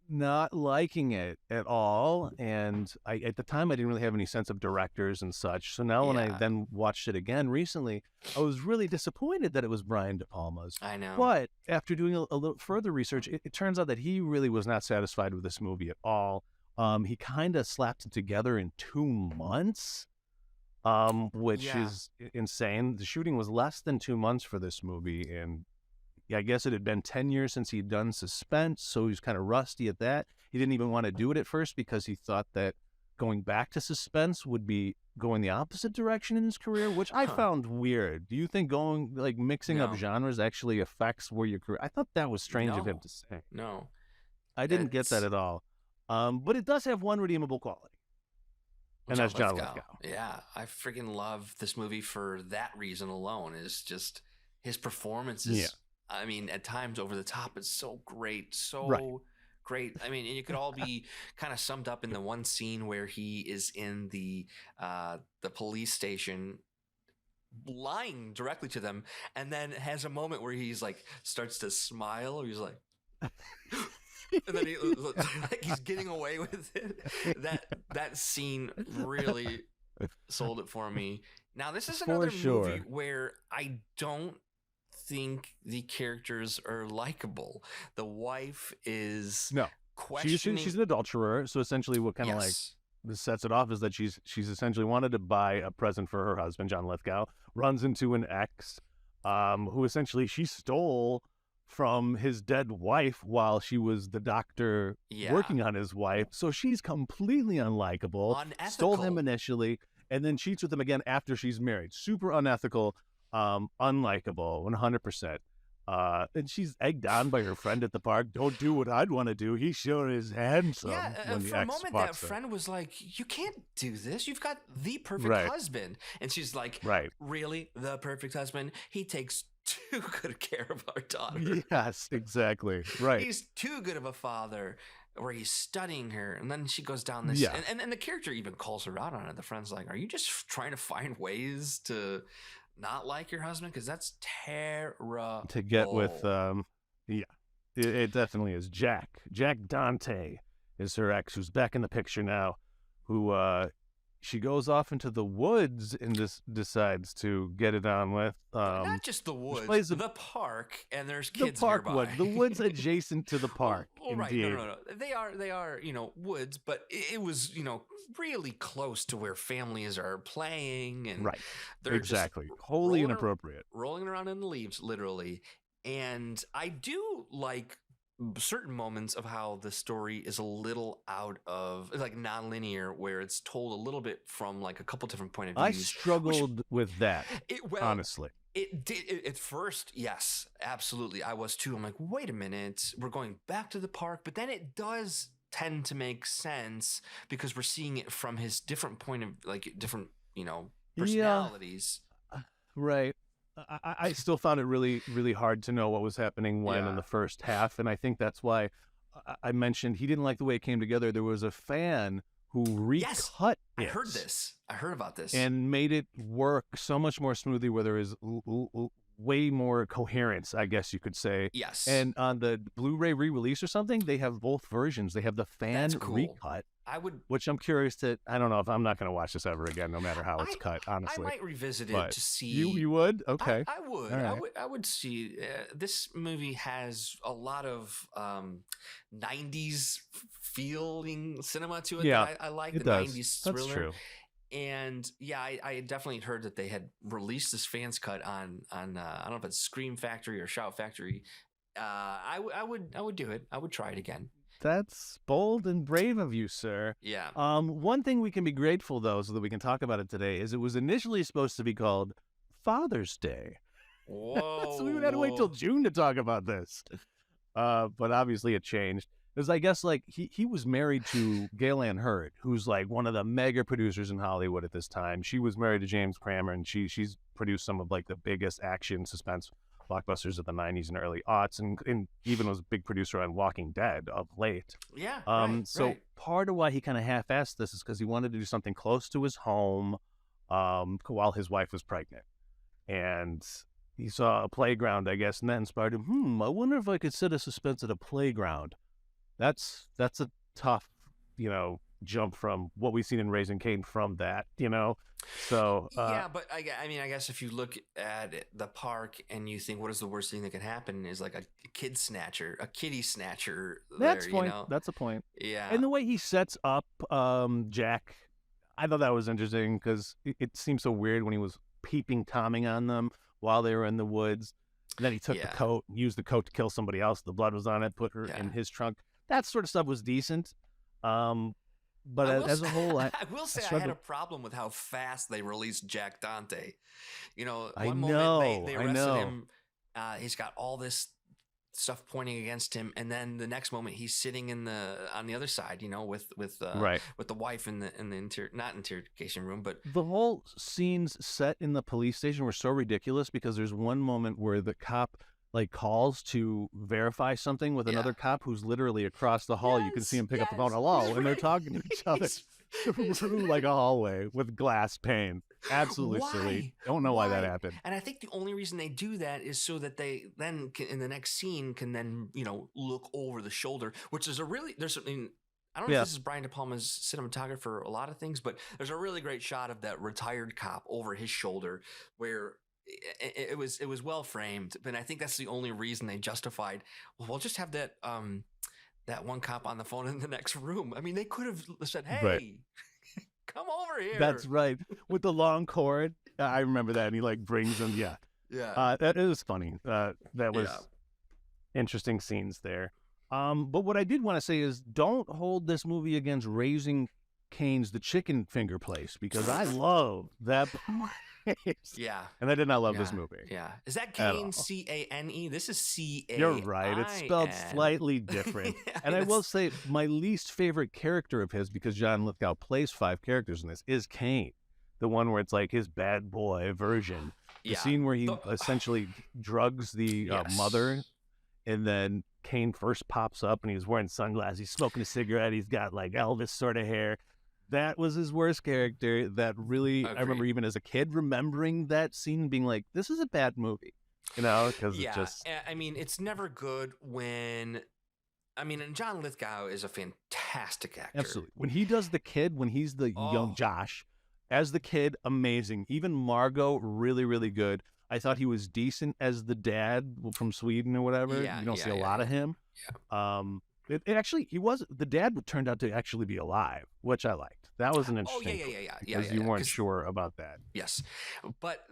S2: not liking it at all. And at the time, I didn't really have any sense of directors and such. So now when I then watched it again recently, I was really disappointed that it was Brian De Palma's.
S1: I know.
S2: But after doing a little further research, it turns out that he really was not satisfied with this movie at all. He kind of slapped it together in 2 months. Which is insane. The shooting was less than 2 months for this movie, and I guess it had been 10 years since he'd done Suspense, so he was kind of rusty at that. He didn't even want to do it at first because he thought that going back to Suspense would be going the opposite direction in his career, which I found weird. Do you think mixing up genres actually affects where your career? I thought that was strange of him to say.
S1: No.
S2: I didn't get that at all. But it does have one redeemable quality. And that's John Lithgow.
S1: Yeah, I freaking love this movie for that reason alone. Is just his performance is, I mean, at times over the top. It's so great, great. I mean, and it could all be kind of summed up in the one scene where he is in the police station, lying directly to them, and then has a moment where he's like starts to smile. Or he's like. And then he's getting away with it. That scene really sold it for me. Now, this is another movie where I don't think the characters are likable. The wife is questioning.
S2: She's an adulterer, so essentially what kind of this sets it off is that she's essentially wanted to buy a present for her husband, John Lithgow, runs into an ex who essentially she stole from his dead wife while she was the doctor working on his wife. So she's completely unlikable.
S1: Unethical.
S2: Stole him initially and then cheats with him again after she's married. Super unethical, unlikable, 100%. And she's egged on by her friend at the park. Don't do what I'd want to do. He sure is handsome.
S1: Yeah, for a moment that friend was like, you can't do this. You've got the perfect husband. And she's like, really? The perfect husband? He takes too good care of our daughter.
S2: Yes, exactly. Right.
S1: He's too good of a father where he's studying her. And then she goes down this. And the character even calls her out on it. The friend's like, are you just trying to find ways to not like your husband? Because that's terrible.
S2: To get with, it definitely is. Jack Dante is her ex, who's back in the picture now, who she goes off into the woods and decides to get it on with.
S1: Not just the woods, the park, and there's kids nearby.
S2: The woods adjacent to the park.
S1: Right. No. They are, woods, but it was, really close to where families are playing. And they're
S2: exactly. Wholly inappropriate.
S1: Rolling around in the leaves, literally. And I do like certain moments of how the story is a little out of like non-linear, where it's told a little bit from like a couple different point of views.
S2: I struggled with that, honestly.
S1: It did at first. Yes, absolutely. I was too. I'm like, wait a minute, we're going back to the park, but then it does tend to make sense because we're seeing it from his different point of like different, personalities.
S2: Right. I still found it really, really hard to know what was happening when in the first half. And I think that's why I mentioned he didn't like the way it came together. There was a fan who recut it.
S1: I heard this. I heard about this.
S2: And made it work so much more smoothly where there is way more coherence, I guess you could say.
S1: Yes.
S2: And on the Blu-ray re-release or something, they have both versions. They have the fan recut. Which I'm curious to. I don't know if I'm not going to watch this ever again, no matter how it's cut. Honestly,
S1: I might revisit it to see.
S2: You would? Okay,
S1: I would. Right. I would see. This movie has a lot of 90s feeling cinema to it.
S2: Yeah,
S1: that I like
S2: it
S1: the
S2: does.
S1: 90s
S2: That's
S1: thriller.
S2: true.
S1: And I definitely heard that they had released this fans cut on I don't know if it's Scream Factory or Shout Factory. I would do it. I would try it again.
S2: That's bold and brave of you, sir.
S1: Yeah.
S2: One thing we can be grateful, though, so that we can talk about it today, is it was initially supposed to be called Father's Day.
S1: Whoa.
S2: So we would have to wait till June to talk about this. But obviously it changed. Because I guess like he was married to Gail Ann Hurd, who's like one of the mega producers in Hollywood at this time. She was married to James Cramer, and she's produced some of like the biggest action suspense blockbusters of the 90s and early aughts, and even was a big producer on Walking Dead of late.
S1: Yeah.
S2: So part of why he kind of half-assed this is because he wanted to do something close to his home while his wife was pregnant. And he saw a playground, I guess, and that inspired him. I wonder if I could set a suspense at a playground. That's a tough, jump from what we've seen in Raising Cain from that, So
S1: yeah, but I guess if you look at the park and you think, what is the worst thing that could happen, is like a kitty snatcher.
S2: That's
S1: there,
S2: That's a point.
S1: Yeah,
S2: and the way he sets up Jack, I thought that was interesting because it seemed so weird when he was peeping Tomming on them while they were in the woods. And then he took the coat, used the coat to kill somebody else. The blood was on it, put her in his trunk. That sort of stuff was decent. But as a whole, I
S1: will say I had a problem with how fast they released Jack Dante.
S2: One
S1: moment they arrested him. He's got all this stuff pointing against him, and then the next moment he's sitting on the other side, with the wife in the not interrogation room, but
S2: the whole scenes set in the police station were so ridiculous because there's one moment where the cop calls to verify something with another cop who's literally across the hall. You can see him pick up the phone, hello, and they're talking to each other through like a hallway with glass pane. Absolutely silly. Don't know why that happened.
S1: And I think the only reason they do that is so that they then in the next scene can then look over the shoulder, which is there's something. I don't know if this is Brian De Palma's cinematographer for a lot of things, but there's a really great shot of that retired cop over his shoulder where it was well framed, but I think that's the only reason they justified. Well, we'll just have that one cop on the phone in the next room. I mean, they could have said, "Hey, come over here."
S2: That's right, with the long cord. I remember that, and he brings them. Yeah. That is funny. That was interesting scenes there. But what I did want to say is, don't hold this movie against Raising Cain's The Chicken Finger Place, because I love that.
S1: Yeah.
S2: And I did not love this movie.
S1: Yeah. Is that Cain, C-A-N-E? This is C-A-I-N.
S2: You're right. It's spelled slightly different. And I will say my least favorite character of his, because John Lithgow plays 5 characters in this, is Cain. The one where it's like his bad boy version. The scene where he essentially drugs the mother, and then Cain first pops up and he's wearing sunglasses. He's smoking a cigarette. He's got Elvis sort of hair. That was his worst character. That really, I remember even as a kid remembering that scene and being like, this is a bad movie, because it just...
S1: I mean, it's never good when... and John Lithgow is a fantastic actor.
S2: Absolutely. When he does the kid, when he's the young Josh, as the kid, amazing. Even Margot, really, really good. I thought he was decent as the dad from Sweden or whatever. You don't see a lot of him. Yeah. It actually, the dad turned out to actually be alive, which I liked. That was an interesting because you weren't sure about that.
S1: Yes. But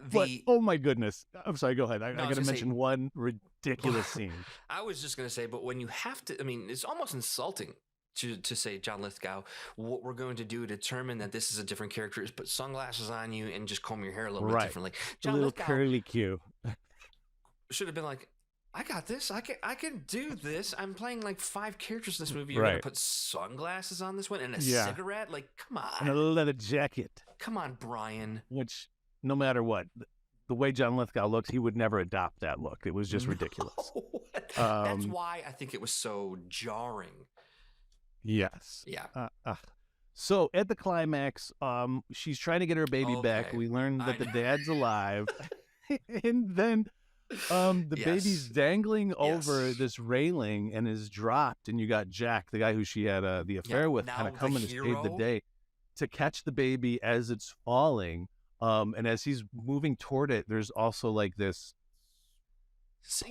S2: oh my goodness. I'm sorry, go ahead. I got to mention one ridiculous scene.
S1: I was just going to say, but when you have to, it's almost insulting to say, John Lithgow, what we're going to do to determine that this is a different character is put sunglasses on you and just comb your hair a little bit differently. John
S2: a little
S1: Lithgow
S2: curly Q.
S1: should have been like, I got this. I can do this. I'm playing 5 characters in this movie. You're going to put sunglasses on this one and a cigarette? Come on.
S2: And a leather jacket.
S1: Come on, Brian.
S2: Which, no matter what, the way John Lithgow looks, he would never adopt that look. It was just ridiculous.
S1: That's why I think it was so jarring.
S2: Yes.
S1: Yeah.
S2: So at the climax, she's trying to get her baby back. We learn that the dad's alive. And then... the baby's dangling over this railing and is dropped, and you got Jack, the guy who she had the affair with, kind of coming to save the day to catch the baby as it's falling. And as he's moving toward it, there's also this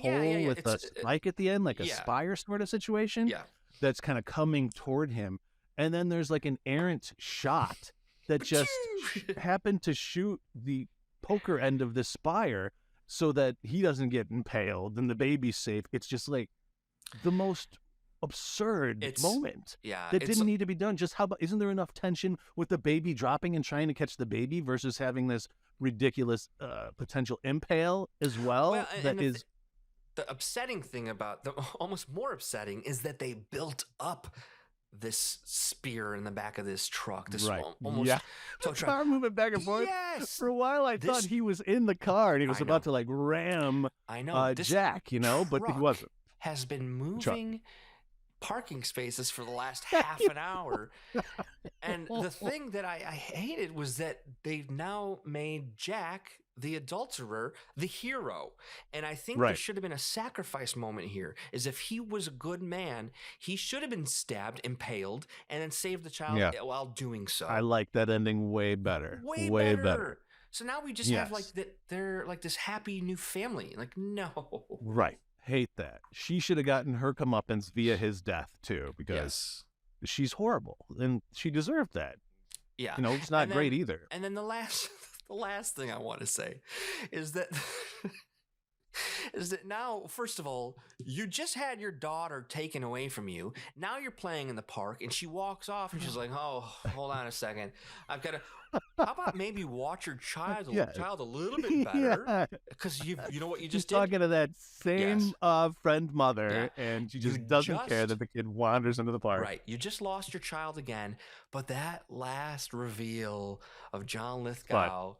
S2: pole with a spike at the end, a spire sort of situation.
S1: Yeah,
S2: that's kind of coming toward him, and then there's an errant shot that just happened to shoot the poker end of the spire, so that he doesn't get impaled and the baby's safe. It's just the most absurd moment.
S1: Yeah,
S2: that didn't need to be done. Just isn't there enough tension with the baby dropping and trying to catch the baby versus having this ridiculous potential impale as well.
S1: Well,
S2: that
S1: and
S2: is
S1: the upsetting thing about the almost more upsetting is that they built up this spear in the back of this truck. This
S2: right.
S1: almost
S2: Yeah.
S1: tow truck.
S2: Car moving back and forth.
S1: Yes.
S2: For a while, I thought he was in the car and he was
S1: I
S2: about
S1: know.
S2: to like ram
S1: I know. This
S2: Jack, you know, but he
S1: truck
S2: wasn't.
S1: has been moving parking spaces for the last
S2: Yeah,
S1: half an hour. And the thing that I hated was that they've now made Jack, the adulterer, the hero. And I think there
S2: Right.
S1: should have been a sacrifice moment here, is if he was a good man, he should have been stabbed, impaled, and then saved the child
S2: Yeah.
S1: while doing so.
S2: I like that ending way better.
S1: Way better. So now we just have like
S2: Yes.
S1: that. They're like this happy new family. Like, no.
S2: Right. Hate that. She should have gotten her comeuppance via his death too, because she's horrible and she deserved that.
S1: Yeah.
S2: You know, it's not great either.
S1: And then the last thing I want to say is that now, first of all, you just had your daughter taken away from you. Now you're playing in the park and she walks off and she's like, oh, hold on a second. I've got to, how about maybe watch your child a little bit better? Because you know what you just did?
S2: Talking to that same friend mother, and she just doesn't care that the kid wanders into the park.
S1: Right. You just lost your child again. But that last reveal of John Lithgow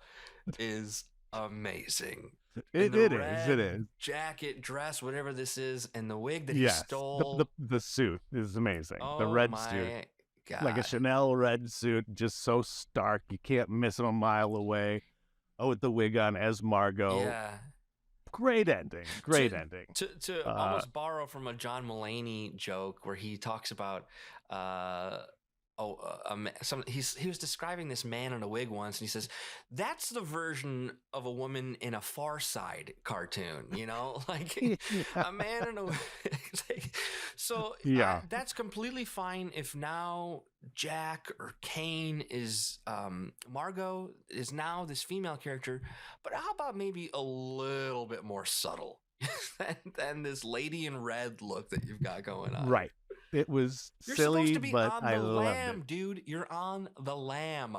S1: is amazing.
S2: It is.
S1: Jacket, dress, whatever this is, and the wig that he stole.
S2: The suit is amazing.
S1: Oh,
S2: the red suit.
S1: God.
S2: Like a Chanel red suit, just so stark. You can't miss him a mile away. Oh, with the wig on as Margot.
S1: Yeah.
S2: Great ending. Ending.
S1: To almost borrow from a John Mulaney joke where he talks about he was describing this man in a wig once, and he says, that's the version of a woman in a Far Side cartoon, you know, like a man in a wig. So that's completely fine if now Jack or Kane is Margot is now this female character, but how about maybe a little bit more subtle than this lady in red look that you've got going on?
S2: Right. It was
S1: You're
S2: silly,
S1: supposed to be
S2: but
S1: on
S2: I
S1: the
S2: loved
S1: lamb,
S2: it.
S1: dude. You're on the lamb.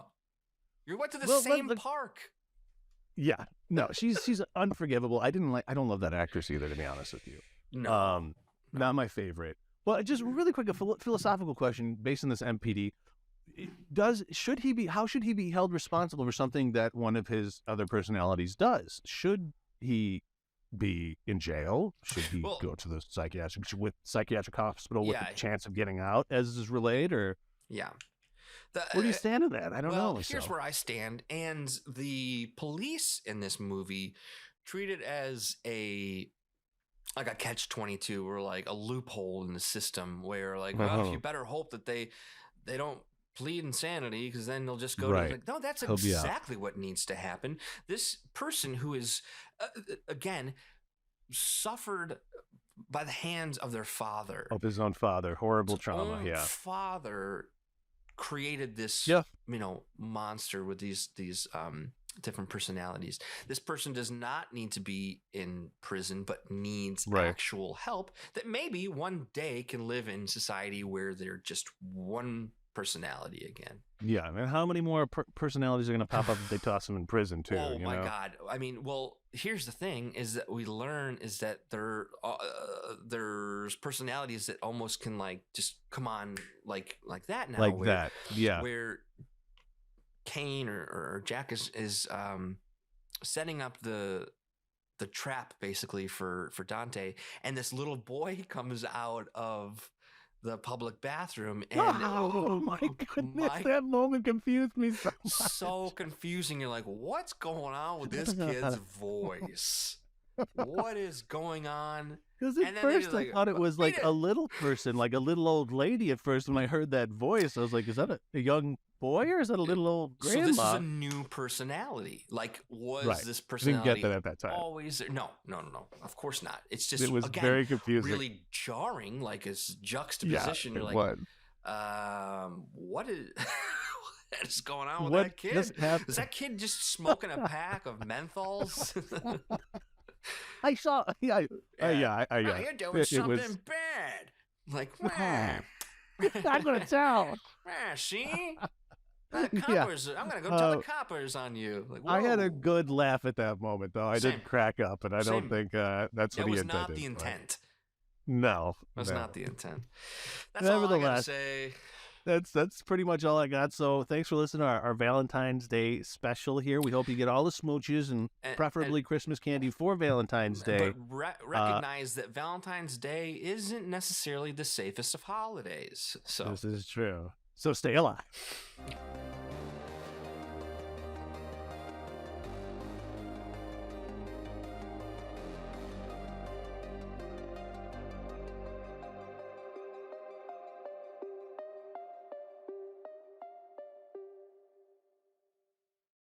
S1: You went to the
S2: Well,
S1: same park.
S2: Yeah. No, she's unforgivable. I don't love that actress either, to be honest with you.
S1: No.
S2: Not my favorite. Well, just really quick, a philosophical question based on this MPD. How should he be held responsible for something that one of his other personalities does? Should he be in jail? Should he go to the psychiatric hospital with a chance of getting out, as is relayed? Or where do you stand on that? I don't know.
S1: Here's where I stand. And the police in this movie treat it as a catch-22 or like a loophole in the system where like, you better hope that they don't plead insanity, because then they'll just go to like, no, that's exactly what needs to happen. This person who is again suffered by the hands of their father,
S2: of his own father, horrible trauma.
S1: Father created this monster with these different personalities. This person does not need to be in prison, but needs actual help that maybe one day can live in society where they're just one personality again.
S2: Yeah, and how many more personalities are going to pop up if they toss them in prison too?
S1: Oh my God! I mean, well, here's the thing: is that we learn is that there's personalities that almost can like just come on like that now, where Kane or Jack is setting up the trap basically for Dante, and this little boy comes out of the public bathroom, and
S2: oh my goodness, that moment confused me so much.
S1: So confusing. You're like, what's going on with this kid's voice? What is going on?
S2: Because at first I thought it was like a little person, like a little old lady at first. When I heard that voice, I was like, is that a young boy or is that a little old grandma?
S1: So this is a new personality. Like, was this personality
S2: didn't get that at that time.
S1: Always there? No. Of course not. It's just,
S2: it was
S1: again,
S2: very confusing.
S1: Really jarring, like as juxtaposition. You're like, what is... What is going on with that kid? Is that kid just smoking a pack of menthols?
S2: I saw. You're
S1: doing something bad. Like,
S2: I'm gonna tell.
S1: See, Coppers. I'm gonna go tell the coppers on you. Like,
S2: I had a
S1: whoa.
S2: good laugh at that moment, though. I
S1: Same.
S2: did crack up, and I don't
S1: Same.
S2: think that's what
S1: That
S2: he
S1: was
S2: intended.
S1: not the
S2: but-
S1: intent.
S2: No,
S1: That's
S2: no.
S1: not the intent. That's all I gotta
S2: Nevertheless,
S1: say.
S2: That's pretty much all I got. So thanks for listening to our Valentine's Day special here. We hope you get all the smooches and preferably Christmas candy for Valentine's Day.
S1: But recognize that Valentine's Day isn't necessarily the safest of holidays. So
S2: This is true. So stay alive.